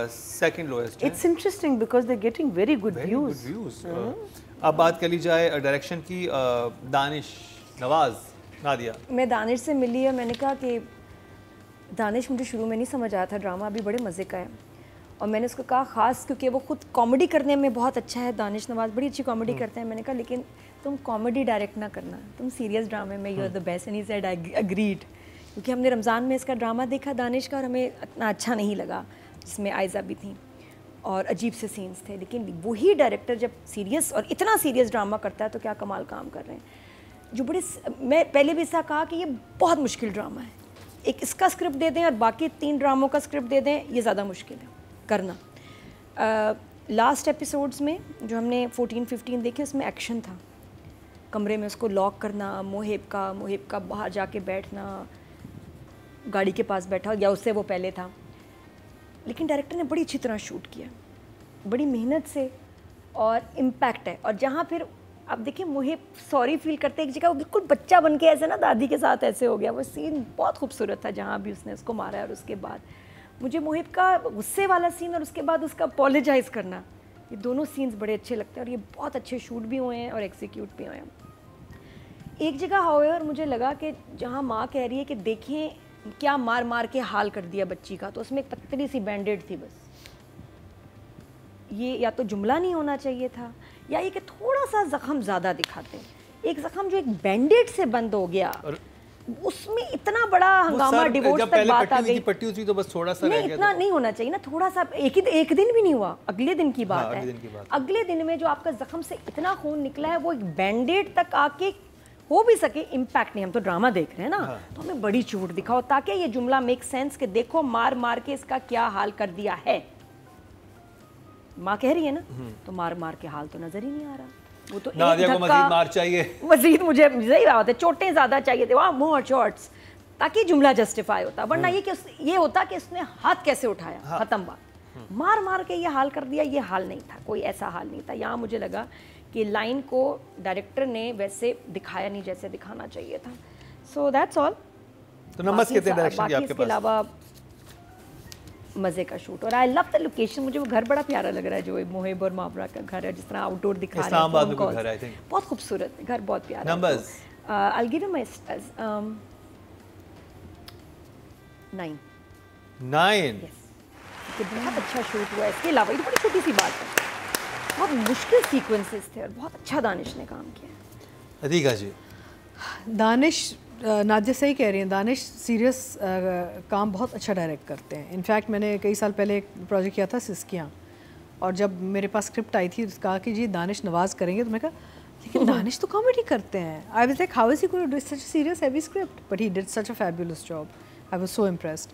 second lowest.
It's interesting because they're getting very good views.
अब बात कर ली जाए डायरेक्शन की, दानिश नवाज नादिया.
मैं दानिश से मिली है, मैंने कहा कि दानिश मुझे शुरू में नहीं समझ आया था, ड्रामा अभी बड़े मज़े का है, और मैंने उसको कहा ख़ास क्योंकि वो खुद कॉमेडी करने में बहुत अच्छा है. दानिश नवाज बड़ी अच्छी कॉमेडी करते हैं. मैंने कहा लेकिन तुम कॉमेडी डायरेक्ट ना करना, तुम सीरियस ड्रामे में you are the best. And he said I agreed, क्योंकि हमने रमज़ान में इसका ड्रामा देखा दानिश का और हमें इतना अच्छा नहीं लगा, जिसमें आयज़ा भी थी और अजीब से सीन्स थे. लेकिन वही डायरेक्टर जब सीरियस और इतना सीरियस ड्रामा करता है तो क्या कमाल काम कर रहे हैं. जो बड़े, मैं पहले भी ऐसा कहा कि ये बहुत मुश्किल ड्रामा है, एक इसका स्क्रिप्ट दे दें और बाकी 3 ड्रामों का स्क्रिप्ट दे दें, ये ज़्यादा मुश्किल है करना. लास्ट एपिसोड्स में जो हमने 14-15 देखे उसमें एक्शन था, कमरे में उसको लॉक करना, मोहिब का बाहर जाके बैठना, गाड़ी के पास बैठा या उससे वो पहले था, लेकिन डायरेक्टर ने बड़ी अच्छी तरह शूट किया, बड़ी मेहनत से, और इम्पैक्ट है। और जहाँ फिर अब देखिए मुझे सॉरी फील करते एक जगह वो बिल्कुल बच्चा बन के ऐसे ना दादी के साथ ऐसे हो गया, वो सीन बहुत खूबसूरत था जहाँ भी उसने उसको मारा। और उसके बाद मुझे मोहिब का गुस्से वाला सीन और उसके बाद उसका अपोलोजाइज़ करना, ये दोनों सीन्स बड़े अच्छे लगते हैं और ये बहुत अच्छे शूट भी हुए हैं और एग्जीक्यूट भी हुए हैं। एक जगह हाउएवर मुझे लगा कि जहाँ माँ कह रही है कि देखिए क्या मार मार के हाल कर दिया बच्ची का, तो उसमें एक पतली सी बैंडेड थी बस। ये या तो जुमला नहीं होना चाहिए था या ये कि थोड़ा सा ज़ख़म ज़्यादा दिखाते हैं। एक ज़ख़म जो एक बैंडेड से बंद हो गया उसमें इतना बड़ा हंगामा, डिवोर्स तक बात आ गई।
पट्टी हुई तो बस थोड़ा सा
नहीं, इतना नहीं होना चाहिए ना, थोड़ा सा। एक दिन भी नहीं हुआ, अगले दिन की बात है। अगले दिन में जो आपका ज़ख़म से इतना खून निकला है वो एक बैंडेड तक आके हो भी सके इम्पैक्ट नहीं। हम तो ड्रामा देख रहे हैं ना, तो हमें बड़ी चोट दिखाओ ताकि ये जुमला मेक सेंस कि देखो मार मार के इसका क्या हाल कर दिया है। माँ कह रही है ना, तो मार मार के हाल तो नजर ही नहीं आ रहा। वो तो
नादिया को मजीद मार चाहिए,
मजीद मुझे सही बात है, चोटें ज़्यादा चाहिए थे, वहाँ मोर शॉट्स, ताकि जुमला जस्टिफाई होता। वरना ये होता कि उसने हाथ कैसे उठाया, खत्म बात। मार मार के ये हाल कर दिया, ये हाल नहीं था, कोई ऐसा हाल नहीं था। यहाँ मुझे लगा कि लाइन को डायरेक्टर ने वैसे दिखाया नहीं जैसे दिखाना चाहिए था। So that's all.
तो नंबर्स कितने डायरेक्शन के आपके पास?
अलावा मज़े का शूट, और आई लव द लोकेशन। मुझे वो घर बड़ा प्यारा लग रहा है जो मोहिब और मावरा का घर है, जिस तरह आउटडोर दिखा रहे हैं।
इस्लामाबाद में कोई घर है, आई थिंक।
बहुत खूबसूरत है घर, बहुत प्यारा।
Numbers
I give him 9। कि बहुत अच्छा शूट हुआ है। इसके अलावा ये बड़ी छोटी सी बात है, बहुत मुश्किल सीक्वेंसेस थे और बहुत अच्छा दानिश ने काम किया।
अदीका जी,
दानिश, नादिया सही कह रही हैं, दानिश सीरियस काम बहुत अच्छा डायरेक्ट करते हैं। इनफैक्ट मैंने कई साल पहले एक प्रोजेक्ट किया था सिस्कियाँ, और जब मेरे पास स्क्रिप्ट आई थी कहा कि जी दानिश नवाज करेंगे, तो मैं कहा लेकिन दानिश तो कॉमेडी करते हैं। I was like how is he going to do such a serious heavy script, but he did such a fabulous job. I was so impressed.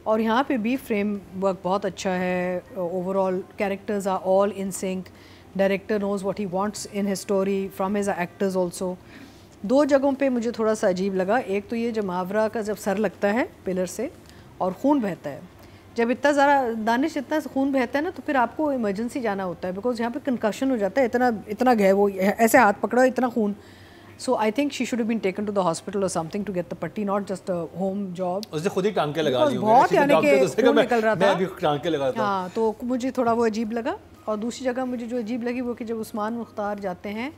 और यहाँ पे भी फ्रेम वर्क बहुत अच्छा है, overall characters are all in sync, director knows what he wants in his story from his actors also. दो जगहों पे मुझे थोड़ा सा अजीब लगा। एक तो ये जब मावरा का जब सर लगता है पिलर से और खून बहता है, जब इतना ज़्यादा दानिश इतना खून बहता है ना, तो फिर आपको इमरजेंसी जाना होता है, बिकॉज यहाँ पे कंकशन हो जाता है, इतना गए वो ऐसे हाथ पकड़ा इतना खून। So I think she should have been taken to the hospital or something to get the putty, not just a home job.
उसने खुद ही टांके लगा ली होंगी।
बहुत यानी कि खून निकल रहा था।
मैं भी टांके लगाता हूँ।
हाँ, तो मुझे थोड़ा वो अजीब लगा। और दूसरी जगह मुझे जो अजीब लगी वो कि जब उस्मान मुख्तार जाते हैं,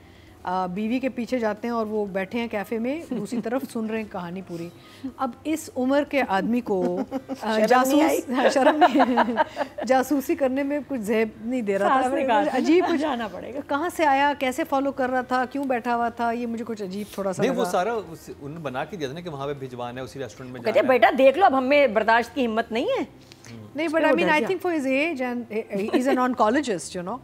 बीवी के पीछे जाते हैं और वो बैठे हैं कैफ़े में, दूसरी तरफ सुन रहे हैं कहानी पूरी। अब इस उम्र के आदमी को जासूसी करने में कुछ ज़ेब नहीं दे रहा था, अजीब कुछ
जाना पड़ेगा।
कहाँ से आया, कैसे फॉलो कर रहा था, क्यों बैठा हुआ था, ये मुझे कुछ अजीब थोड़ा सा
नहीं, वो सारा उन्होंने बना के दिया था ना कि वहाँ पे भिजवाना है, उसी रेस्टोरेंट में
कहते बेटा देख लो, अब हमें बर्दाश्त की हिम्मत नहीं है।
नहीं, but I mean I think for his age and he is an oncologist, you know,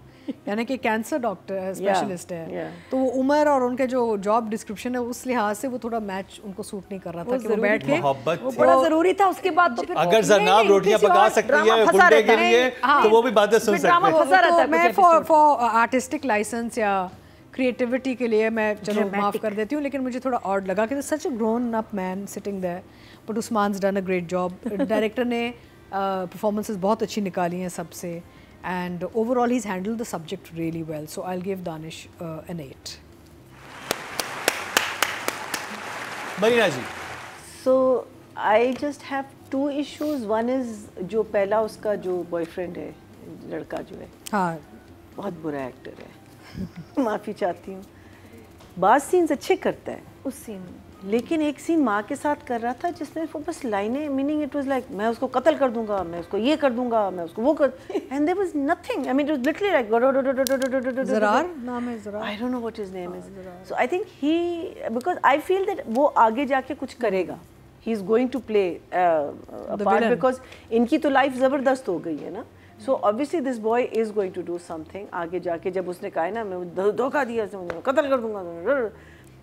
यानी कि कैंसर डॉक्टर स्पेशलिस्ट है, तो वो उम्र और उनके जो जॉब डिस्क्रिप्शन है उस लिहाज से वो थोड़ा मैच उनको सूट नहीं कर रहा था कि वो बैठ के,
वो बड़ा जरूरी था। उसके बाद तो फिर
अगर जनाब रोटियां पका सकती है गुंडे के लिए, तो वो भी बातें सुन सकते हैं।
मैं फॉर आर्टिस्टिक लाइसेंस या क्रिएटिविटी के लिए मैं चलो माफ कर देती हूँ, लेकिन मुझे थोड़ा ऑड लगा कि such a grown up man sitting there, but Usman's done a great job. Director ने परफॉर्मेंसेस बहुत अच्छी निकाली हैं सबसे, and overall he's handled the subject really well, so I'll give Danish an 8.
Marina ji,
so I just have 2 issues. One is जो पहला उसका जो बॉयफ्रेंड है, लड़का जो है,
हाँ,
बहुत बुरा एक्टर है। माफ़ी चाहती हूँ, बाज़ सीन्स अच्छे करता है
उस सीन में,
लेकिन एक सीन माँ के साथ कर रहा था जिसमें वो बस लाइनें, मीनिंग इट वाज लाइक मैं उसको कत्ल कर दूंगा, मैं उसको ये कर दूंगा, मैं उसको वो कर, and there was nothing. I mean it was literally like
Zarar नाम है, Zarar,
I don't know what his name is. So I think he, because I feel that वो आगे जाके कुछ करेगा, he is going to play a part, because इनकी तो life ज़बरदस्त हो गई है ना। So obviously this boy is going to do something आगे जाके। जब उसने कहा है ना मैं धोखा दिया, कत्ल कर दूंगा,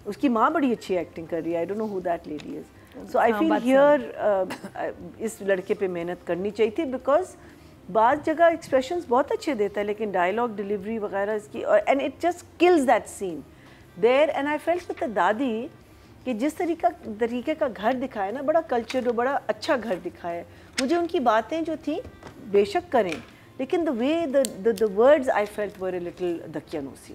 उसकी माँ बड़ी अच्छी एक्टिंग कर रही है। आई don't know who that lady is. So I feel here इस लड़के पे मेहनत करनी चाहिए थी, बिकॉज बाज़ जगह एक्सप्रेशंस बहुत अच्छे देता है लेकिन डायलॉग डिलीवरी वगैरह इसकी, और and it just kills that scene there. And I felt with the दादी कि जिस तरीके का घर दिखाया ना, बड़ा कल्चर और बड़ा अच्छा घर दिखाया है। मुझे उनकी बातें जो थी बेशक करें, लेकिन the way the words I felt were a little दकियानूसी।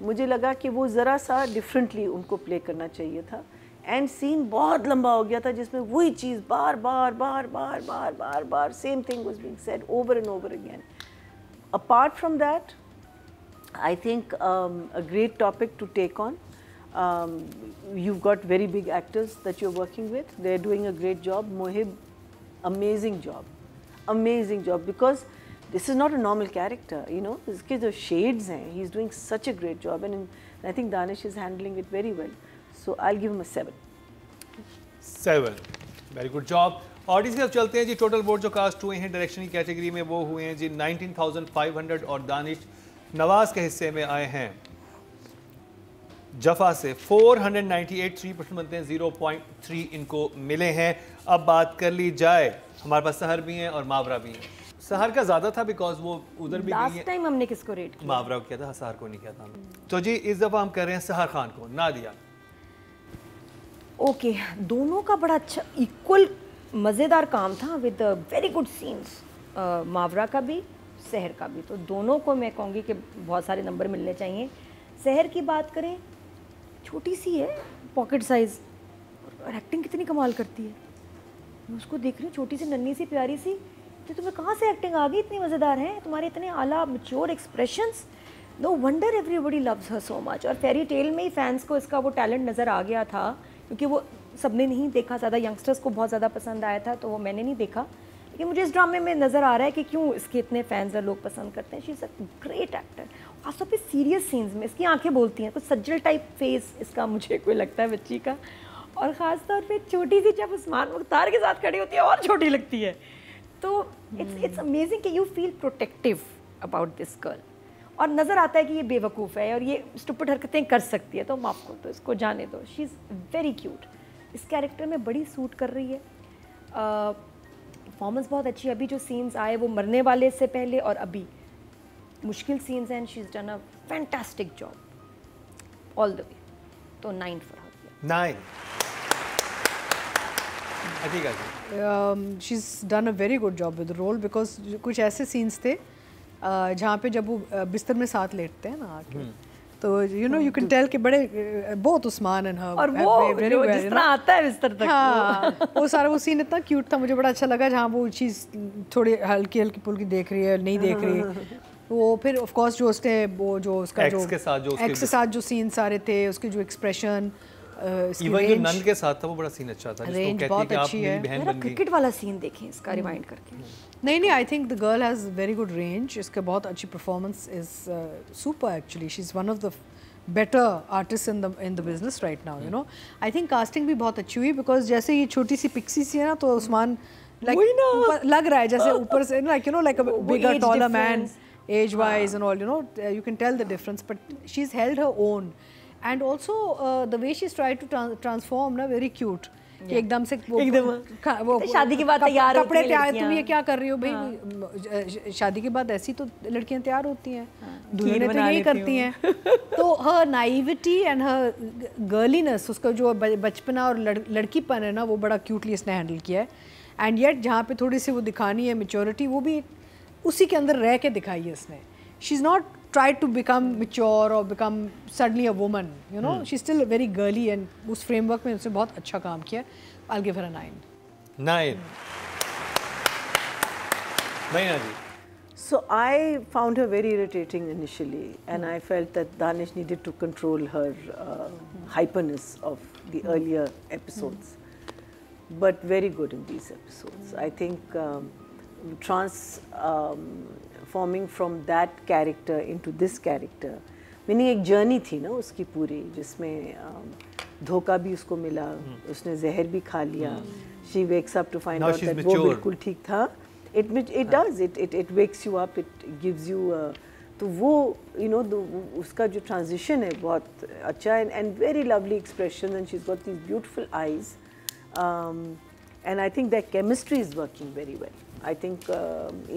मुझे लगा कि वो ज़रा सा डिफरेंटली उनको प्ले करना चाहिए था। एंड सीन बहुत लंबा हो गया था जिसमें वही चीज़ बार बार same thing was being said over and over again. Apart from that I think a great topic to take on. You've got very big actors that you're working with. They're doing a great job. Mohib, amazing job because this is not a normal character, you know. Iske jo shades hain, he's doing such a great job, and I think Danish is handling it very well. So I'll give him a 7.
7, very good job. Audience की तरफ चलते हैं जी। Total vote जो cast हुए हैं direction की category में वो हुए हैं जी 19,500 और दानिश नवाज के हिस्से में आए हैं जफा से 498, 3% बनते हैं, 0.3 इनको मिले हैं। अब बात कर ली जाए, हमारे पास सहर भी हैं और मावरा भी हैं। सहर का ज़्यादा था बिकॉज वो उधर भी गई है।
लास्ट टाइम हमने किसको रेट किया?
मावरा को किया था, सहर को नहीं किया था। तो जी इस दफ़ा हम कर रहे हैं सहर खान को। नादिया
ओके, दोनों का बड़ा अच्छा इक्वल मज़ेदार काम था विद वेरी गुड सीन्स, मावरा का भी सहर का भी। तो दोनों को मैं कहूँगी कि बहुत सारे नंबर मिलने चाहिए। सहर की बात करें, छोटी सी है, पॉकेट साइज़, और एक्टिंग कितनी कमाल करती है। मैं उसको देख रही हूँ, छोटी सी नन्ही सी प्यारी सी, तो तुम्हें कहाँ से एक्टिंग आ गई? इतनी मज़ेदार है तुम्हारे, इतने आला mature expressions. No wonder everybody loves her so much. और फेरी टेल में ही फैंस को इसका वो टैलेंट नज़र आ गया था, क्योंकि वो सबने नहीं देखा, ज़्यादा यंगस्टर्स को बहुत ज़्यादा पसंद आया था, तो वो मैंने नहीं देखा। लेकिन मुझे इस ड्रामे में नज़र आ रहा है कि क्यों इसके इतने फैंस और लोग पसंद करते हैं। She is a great actor. खासतौर पे सीरियस सीन्स में इसकी आंखें बोलती हैं, कुछ सज्जल टाइप फेस इसका मुझे कोई लगता है बच्ची का। और ख़ास तौर पे छोटी सी जब उस्मान मुख्तार के साथ खड़ी होती है और छोटी लगती है। तो इट्स अमेजिंग कि you feel protective about this girl, और नज़र आता है कि ये बेवकूफ़ है और ये स्टूपिड हरकतें कर सकती है, तो माफ़ करो, तो इसको जाने दो। शी इज़ वेरी क्यूट, इस कैरेक्टर में बड़ी सूट कर रही है। परफॉर्मेंस बहुत अच्छी है। अभी जो सीन्स आए वो मरने वाले से पहले और अभी मुश्किल सीन्स हैं, she is done a fantastic job all the way. तो 9 for her.
9।
She is done a very good job with the role, because कुछ ऐसे सीन्स थे जहाँ पे जब वो बिस्तर में साथ लेटते हैं ना आके, तो you know you can tell कि बड़े बहुत उस्मान एंड हर,
और वो जिस तरह आता है बिस्तर तक,
हाँ, वो सारा वो सीन इतना क्यूट था, मुझे बड़ा अच्छा लगा। जहाँ वो चीज़ थोड़ी हल्की हल्की पुल्की देख रही है, नहीं देख रही है, वो फिर ऑफ कोर्स जो उसने वो जो उसका जो एक्स के साथ जो सीन सारे थे, उसके जो एक्सप्रेशन,
इवन जो नन के साथ था वो बड़ा सीन अच्छा था,
रेंज बहुत अच्छी है।
बहन बन गई।
क्रिकेट वाला सीन देखें इसका रिवाइंड करके।
नहीं, I think the girl has very good range, इसका बहुत अच्छी performance is super actually. She is one of the better artist in the business right now, you know. I think casting भी बहुत अच्छी हुई, बिकॉज जैसे ये छोटी सी पिक्सी सी है ना, तो उस्मान लाइक लग रहा है जैसे ऊपर से like you know like a bigger taller man age wise and all, you know, you can tell the difference, but she's held her own, and also the way she's tried to transform ना very cute, कि एकदम से वो
शादी के बाद तैयार
कपड़े तैयार, तुम ये क्या कर रही हो भाई, शादी के बाद ऐसी तो लड़कियां तैयार होती हैं, दुल्हनें तो यही करती हैं। तो her naivety and her girliness, उसका जो बचपना और लड़कीपन है ना, वो बड़ा क्यूटली इसने हैंडल किया है। एंड येट जहाँ पे थोड़ी सी वो दिखानी है मेच्योरिटी, वो भी उसी के अंदर रह के दिखाई है इसने। She is not tried to become mature और become suddenly a woman, you know, she is still very girly, and उस फ्रेमवर्क में उसने बहुत अच्छा काम किया। I will give her a 9।
9। Naina ji.
So I found her very irritating initially, and I felt that Danish needed to control her hyperness of the earlier episodes, but very good in these episodes. I think transforming from that character into this character, meaning एक journey थी ना उसकी पूरी, जिसमें धोखा भी उसको मिला, उसने जहर भी खा लिया, she wakes up to find out that वो बिल्कुल ठीक था। It does, it wakes you up, it gives you तो वो you know उसका जो transition है बहुत अच्छा, and very lovely expression, and she's got these beautiful eyes, and I think their chemistry is working very well. I think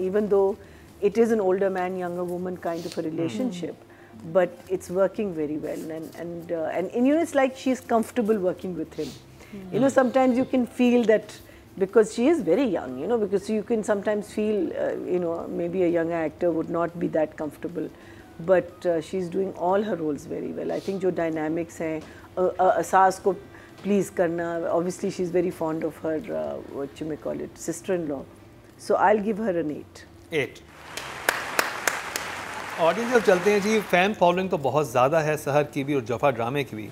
even though it is an older man, younger woman kind of a relationship, but it's working very well. And you know, it's like she's comfortable working with him. You know, sometimes you can feel that because she is very young, you know, because you can sometimes feel, you know, maybe a younger actor would not be that comfortable. But she's doing all her roles very well. I think जो dynamics हैं, सास को please करना, obviously she's very fond of her, what you may call it, sister-in-law. So I'll give her an 8.
8 audience अब चलते हैं जी। Fan following तो बहुत ज़्यादा है सहर की भी और जफ़ा ड्रामे की भी।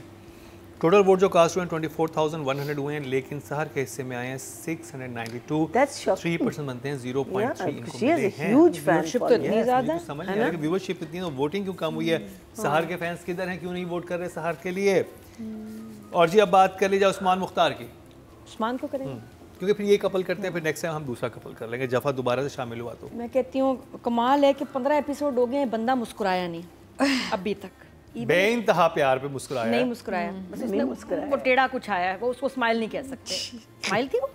टोटल वोट जो कास्ट हुए हैं 24,100 हुए हैं, लेकिन सहर के हिस्से में आए हैं 692।
That's shocking.
3% बनते हैं 0.3 इनको
She has
मिले
a
हैं।
huge fan
Viewership तो
following.
इतनी ज़्यादा
समझ नहीं आ रहा कि व्यूअरशिप इतनी है, वोटिंग क्यों कम हुई है? सहर के फैंस किधर हैं, क्यों नहीं वोट कर रहे सहर के लिए? और जी अब बात कर ली जाए उस्मान मुख्तार की,
उस्मान को करेंगे।
क्योंकि फिर ये कपल करते हैं, फिर नेक्स्ट टाइम हम दूसरा कपल कर लेंगे जफ़ा दोबारा से शामिल हुआ तो।
मैं कहती हूँ कमाल है कि 15 एपिसोड हो गए हैं, बंदा मुस्कुराया नहीं अभी तक।
बेइंतहा प्यार पे मुस्कुराया
नहीं मुस्कुराया, बस उसने वो टेढ़ा कुछ आया है, वो उसको स्माइल नहीं कह सकते। स्माइल थी वो?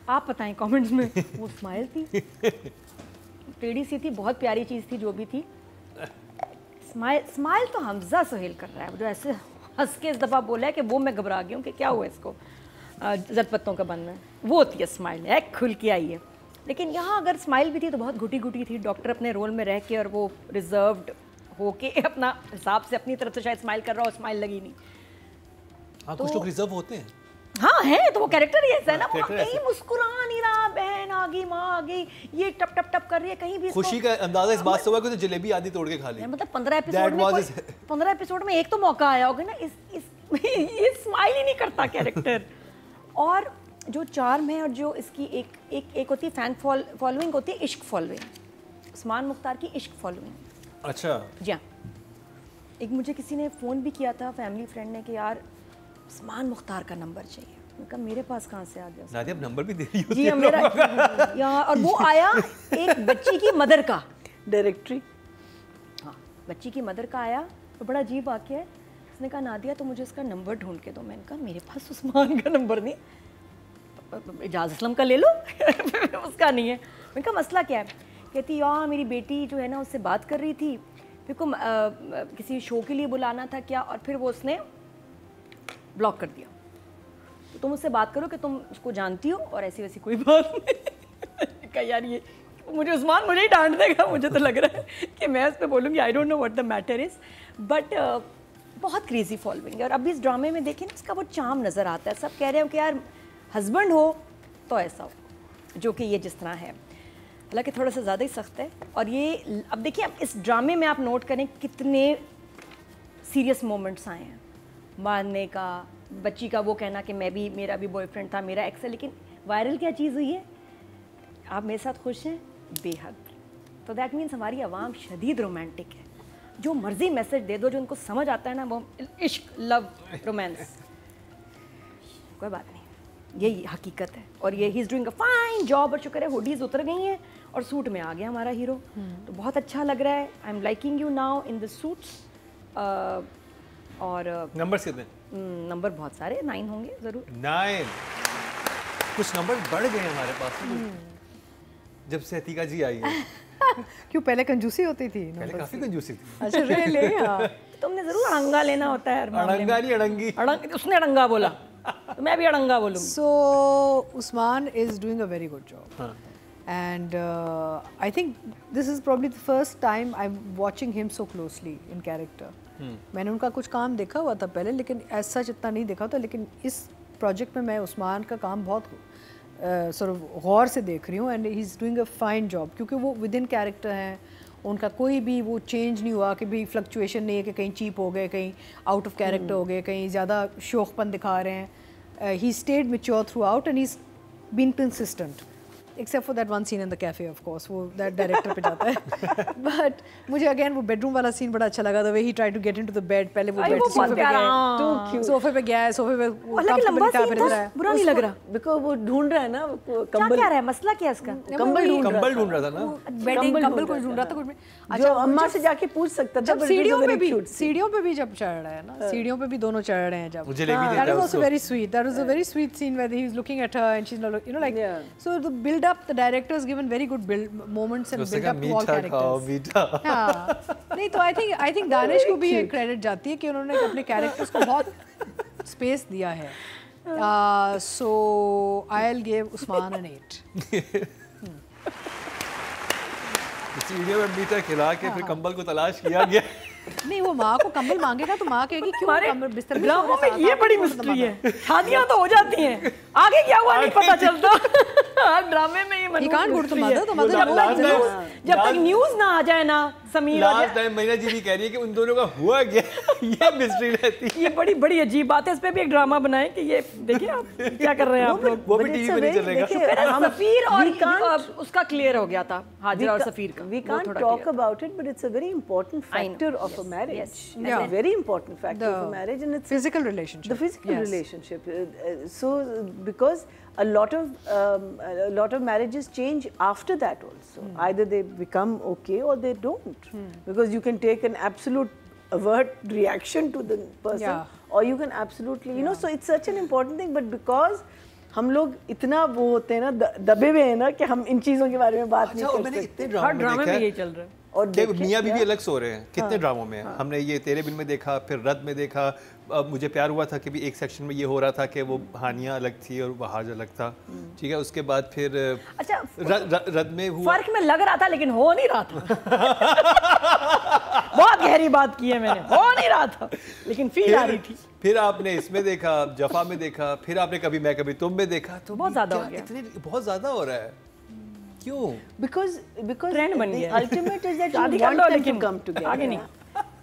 आप बताएं कमेंट्स में, वो स्माइल थी, टेढ़ी सी थी, बहुत प्यारी चीज़ थी जो भी थी। स्माइल तो हमजा सोहेल कर रहा है, जो ऐसे हंस के इस दफ़ा बोला है कि वो मैं घबरा गई हूँ कि क्या हुआ इसको, जदपत्तों का बनना, वो होती है स्माइल, एक खुल के आई है। लेकिन यहाँ अगर स्माइल भी थी तो बहुत घुटी घुटी थी, डॉक्टर अपने रोल में रह के और वो रिजर्व्ड होके अपना हिसाब से अपनी तरफ से शायद स्माइल कर रहा हो, स्माइल लगी नहीं।
हाँ, कुछ लोग रिजर्व होते हैं।
हाँ है, तो वो कैरेक्टर ही ऐसा है ना, वो कहीं मुस्कुरा नहीं रहा, बहन आ गई, माँ आ गई, ये टप टप टप कर रही है, कहीं भी
खुशी का अंदाजा इस बात से हुआ कि तो जलेबी आधी तोड़ के खा ली।
मतलब 15 एपिसोड में एक तो मौका आया होगा ना, ये स्माइल ही नहीं करता कैरेक्टर। और जो चार्म है और जो इसकी एक होती है फैन फॉलोइंग, होती है इश्क फॉलोइंग, उस्मान मुख्तार की इश्क फॉलोइंग।
अच्छा
जी हाँ, एक मुझे किसी ने फ़ोन भी किया था, फैमिली फ्रेंड ने, कि यार उस्मान मुख्तार का नंबर चाहिए। मैंने कहा मेरे पास कहाँ से आ गया?
नादिया अब नंबर भी दे रही होती
जी
है
हाँ, मेरा यहाँ, और वो आया एक बच्ची की मदर का
डायरेक्टरी।
हाँ, बच्ची की मदर का आया, तो बड़ा अजीब वाक़या है। उसने कहा नादिया तो मुझे इसका नंबर ढूंढ के दो। मैंने कहा मेरे पास उस्मान का नंबर नहीं, एजाज असलम का ले लो उसका नहीं है। मैंने कहा मसला क्या है? कहती यार मेरी बेटी जो है ना उससे बात कर रही थी, फिर को किसी शो के लिए बुलाना था क्या, और फिर वो उसने ब्लॉक कर दिया। तो तुम उससे बात करो कि तुम उसको जानती हो और ऐसी वैसी कोई बात नहीं। कहा यार ये मुझे उस्मान मुझे ही डांट देगा, मुझे तो लग रहा है कि मैं उस पर बोलूँगी आई don't know what the matter is, but बहुत क्रेजी फॉलोइंग है। और अभी इस ड्रामे में देखें ना, इसका वो चार्म नज़र आता है। सब कह रहे हो कि यार हस्बैंड हो तो ऐसा हो, जो कि ये जिस तरह है, हालांकि थोड़ा सा ज़्यादा ही सख्त है। और ये अब देखिए, अब इस ड्रामे में आप नोट करें कितने सीरियस मोमेंट्स आए हैं, मारने का, बच्ची का वो कहना कि मैं भी, मेरा भी बॉयफ्रेंड था, मेरा एक्स है। लेकिन वायरल क्या चीज़ हुई है? आप मेरे साथ खुश हैं? बेहद। तो दैट मीन्स हमारी आवाम शदीद रोमांटिक है, जो मर्जी मैसेज दे दो, जो उनको समझ आता है ना, वो इश्क, लव, रोमांस, कोई बात नहीं, यही हकीकत है। और ये he is doing a fine job, और शुक्र है हुडीज़ उतर गई हैं और सूट में आ गया हमारा हीरो, तो बहुत अच्छा लग रहा है। I am liking you now in the suits. और
नंबर कितने?
नंबर बहुत सारे, 9 होंगे ज़रूर।
9 कुछ नंबर बढ़ गए हमारे पास जब से अतीका जी आई है।
क्यों पहले कंजूसी होती थी?
पहले काफी कंजूसी थी।
अच्छा रियली? हाँ,
तुमने ज़रूर अड़ंगा लेना होता है हर मामले में।
अड़ंगा नहीं अड़ंगी।
उसने अड़ंगा बोला तो मैं भी अड़ंगा बोलूँगी।
So Usman is doing a very good job. And I think this is probably the first time I'm watching him so closely in character. मैंने उनका कुछ काम देखा हुआ था पहले, लेकिन as such इतना नहीं देखा था। लेकिन इस प्रोजेक्ट में मैं उस्मान का काम बहुत sort of गौर से देख रही हूँ, and he's doing a fine job, क्योंकि वो विद इन कैरेक्टर हैं, उनका कोई भी वो चेंज नहीं हुआ कि भी फ्लक्चुएशन नहीं है कि कहीं चीप हो गए, कहीं आउट ऑफ कैरेक्टर हो गए, कहीं ज़्यादा शौकपन दिखा रहे हैं। He stayed mature throughout and he is been consistent, except for that one scene in the cafe of course, वो दैट डायरेक्टर पे जाता है। बट मुझे अगेन वो बेडरूम वाला सीन बड़ा अच्छा लगा, the way he try to get into the bed. पहले वो बेड सोफे पे गया, सोफे पे
लंबा सीन था, बुरा नहीं लग रहा,
बिकॉज़ वो ढूंढ रहा है ना,
कंबल क्या रहा है, मसला क्या है इसका?
कंबल
ढूंढ रहा था ना,
बेडिंग कंबल को ढूंढ रहा था कुछ।
अच्छा, अम्मा से जाके पूछ सकता था।
जब सीढ़ियों पे भी जब चढ़ रहा है ना, सीढ़ियों पे भी दोनों चढ़ रहे हैं जब,
jalebi
that was also very sweet. That was a very sweet scene where he was looking at her and she's not, you know, like, so the build build up. The director has given very good moments and build up to all characters. हाँ, नहीं तो I think Danish को भी ये credit जाती है कि उन्होंने अपने characters को बहुत space दिया है. So I'll give Usman an 8.
इस वीडियो में मीठा खिला के फिर कंबल को तलाश किया गया.
नहीं, वो माँ को कंबल मांगेगा तो माँ कहेगी क्यों कंबल बिस्तर में.
ड्रामों में ये बड़ी मिस्ट्री है. शादियां तो हो जाती हैं, आगे क्या हुआ नहीं पता चलता. ड्रामे में ये
He can't go to the mother. तो mother
जब तक न्यूज़ ना आ जाए ना समीर.
लास्ट टाइम महीना जी भी कह रही है कि उन दोनों का हुआ क्या. ये मिस्ट्री रहती है.
ये बड़ी बड़ी अजीब बात है. इस पे भी एक ड्रामा बनाए कि ये देखिए आप क्या कर रहे हैं आप लोग.
वो भी टीवी में नहीं चलेगा.
सफीर और उसका क्लियर हो गया था, हाजिरा और सफीर का.
We can't talk about it, but it's a very important factor of a marriage. It's a very important factor of a marriage, and it's
physical relationship.
The physical relationship. So because a lot of marriages change after that also. Either they become okay or they don't, because you can take an absolute avert reaction to the person, or you can absolutely, you know. So it's such an important thing, but because हम लोग इतना वो होते हैं ना, दबे हुए हैं ना कि हम इन चीज़ों के बारे में बात नहीं कर सकते.
हर
ड्रामे में यही चल रहा है.
और मियाँ बीवी अलग सो रहे हैं. कितने ड्रामों में हमने ये तेरे बिल में देखा, फिर रद में देखा. अब मुझे प्यार हुआ था कि भी एक सेक्शन में ये हो रहा था कि वो हानिया अलग थी और बहाज अलग था. ठीक है, उसके बाद फिर
अच्छा
रद में हुआ.
फर्क में लग रहा था लेकिन हो नहीं रहा था. बहुत गहरी बात की है मैंने. हो नहीं रहा था लेकिन फील आ रही थी.
फिर आपने इसमें देखा, जफा में देखा, फिर आपने कभी मैं कभी तुम में देखा. तो
बहुत ज्यादा हो गया.
इतने बहुत ज्यादा हो रहा है. क्यों?
Because
ट्रेंड बन गया.
Ultimate is that you want them to come together.
आगे नहीं.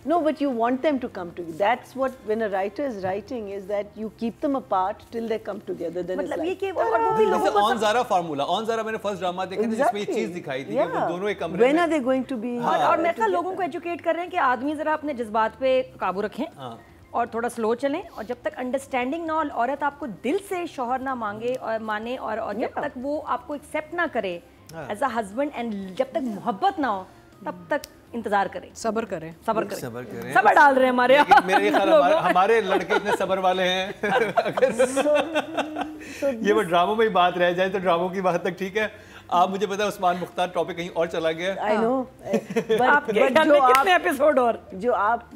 No, but you want them to come together. That's what, when a writer is writing, is that you keep them apart till they come together. Then
मतलब ये
it's
कि वो भी लोगों को
Aunn Zara formula. Aunn Zara मैंने फर्स्ट ड्रामा देखा था जिसमें ये चीज दिखाई थी कि वो दोनों एक कमरे में.
When are they going to be?
और मैं तो लोगों को एजुकेट कर रहे हैं कि आदमी जरा अपने जज्बात पे काबू रखें और थोड़ा स्लो चलें, और जब तक अंडरस्टैंडिंग ना हो, औरत आपको दिल से शौहर ना मांगे और माने, और जब तक वो आपको एक्सेप्ट ना करे एज अ हस्बैंड, एंड जब तक मोहब्बत ना हो तब तक इंतजार करें,
सब्र करें.
सब्र डाल रहे हैं हमारे.
मेरे ख्याल हमारे लड़के इतने सब्र वाले हैं. ये वो ड्रामों में ही बात रह जाए तो ड्रामों की बात तक ठीक है. आप मुझे पता है उस्मान मुख्तार टॉपिक कहीं और चला गया.
I know.
आपके कितने एपिसोड और
जो आप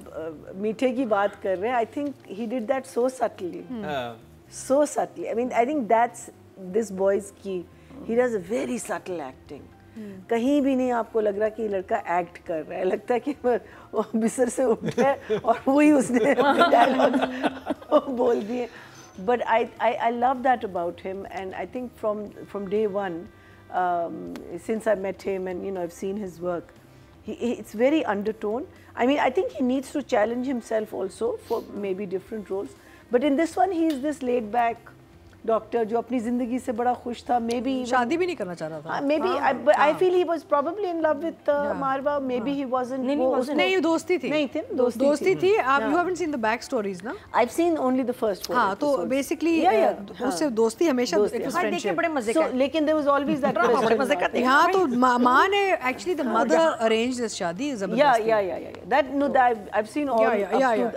मीठे की बात कर रहे हैं, I think he did that so subtly. So subtly. I mean, I think that's this boy's key. He does a very subtle acting. कहीं भी नहीं आपको लग रहा कि ये लड़का एक्ट कर रहा है. लगता है कि वो बिस्तर से उठा है और वही उसने डायलॉग बोल दिए. But I love that about him, and I think from day one, since I met him and, you know, I've seen his work, it's very undertone. I mean, I think he needs to challenge himself also for maybe different roles. But in this one, he is this laid back doctor जो अपनी जिंदगी से बड़ा खुश था. May be
शादी भी नहीं करना चाह रहा था.
Maybe I feel he was probably in love with Marwa. Maybe he wasn't.
नहीं, दोस्ती थी.
नहीं थी,
दोस्ती थी. आप you haven't seen the back stories ना?
I have seen only the first 4.
हां, तो बेसिकली उससे दोस्ती हमेशा एक फ्रेंडशिप.
बड़े मजे का.
लेकिन देयर वाज ऑलवेज दैट
बड़े मजे करते हैं.
हां, तो मां ने actually the mother arrange this शादी.
जबरदस्ती. या that know that I have seen all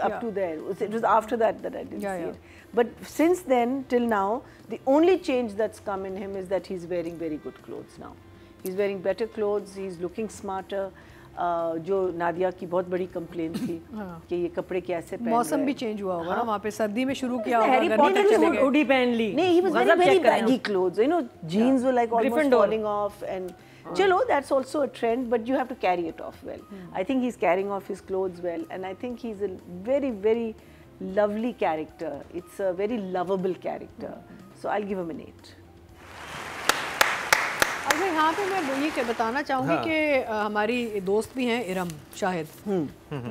up to there. It was after that I didn't see it. But since then till now, the only change that's come in him is that he's wearing very good clothes now. He's wearing better clothes. He's looking smarter. जो नादिया की बहुत बड़ी complain थी कि ये कपड़े कैसे पहन रहे हैं.
मौसम भी चेंज हुआ होगा ना वहाँ पे. सर्दी में शुरू किया होगा.
हैरी पॉटर की हुडी पहन ली.
नहीं, he was very baggy clothes. You know, jeans were like almost falling off, and chalo, that's also a trend, but you have to carry it off well. I think he's carrying off his clothes well, and I think he's a very, very lovely character. It's a very lovable character. So I'll give him an 8.
अब यहाँ पे मैं ये बताना चाहूँगी कि हमारी दोस्त भी हैं इरम शाहिद.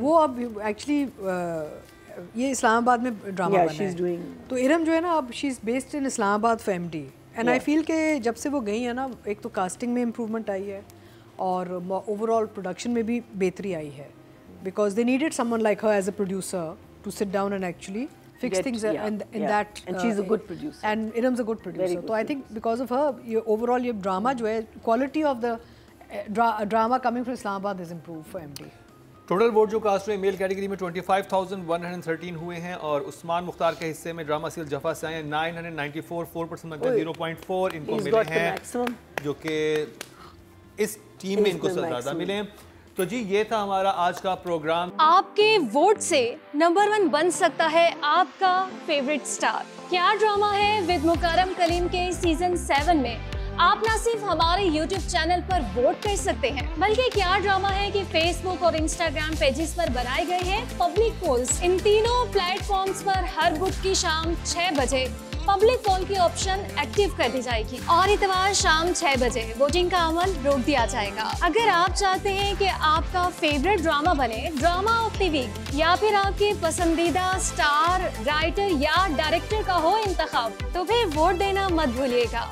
वो अब एक्चुअली ये इस्लामाबाद में ड्रामा बना है. तो इरम जो है ना, अब she is based in Islamabad family. And I feel कि जब से वो गई है ना, एक तो कास्टिंग में इम्प्रूवमेंट आई है और ओवरऑल प्रोडक्शन में भी बेहतरी आई है. Because they needed someone like her as a producer to sit down and actually fix things in that.
And she's a good producer.
And Iram's a good producer. So I think because of her, overall your drama, जो है, quality of the drama coming from Islamabad is improved for MD.
Total vote जो cast हुए male category में 25,113 हुए हैं और उस्मान मुख्तार के हिस्से में ड्रामा सीरियल जफा से आए 994, 4% में 0.4 इनको मिले हैं, जो कि इस टीम में इनको सबसे ज़्यादा मिले। तो जी ये था हमारा आज का प्रोग्राम।
आपके वोट से नंबर 1 बन सकता है आपका फेवरेट स्टार। क्या ड्रामा है विद मुकरम कलीम के सीजन 7 में आप ना सिर्फ हमारे YouTube चैनल पर वोट कर सकते हैं, बल्कि क्या ड्रामा है कि Facebook और Instagram पेजेस पर बनाए गए हैं पब्लिक पोल्स। इन तीनों प्लेटफॉर्म्स पर हर बुध की शाम 6 बजे पब्लिक पोल की ऑप्शन एक्टिव कर दी जाएगी और इतवार शाम 6 बजे वोटिंग का अमल रोक दिया जाएगा। अगर आप चाहते हैं कि आपका फेवरेट ड्रामा बने ड्रामा ऑफ द वीक या फिर आपके पसंदीदा स्टार, राइटर या डायरेक्टर का हो इंतखाब, तो फिर वोट देना मत भूलिएगा।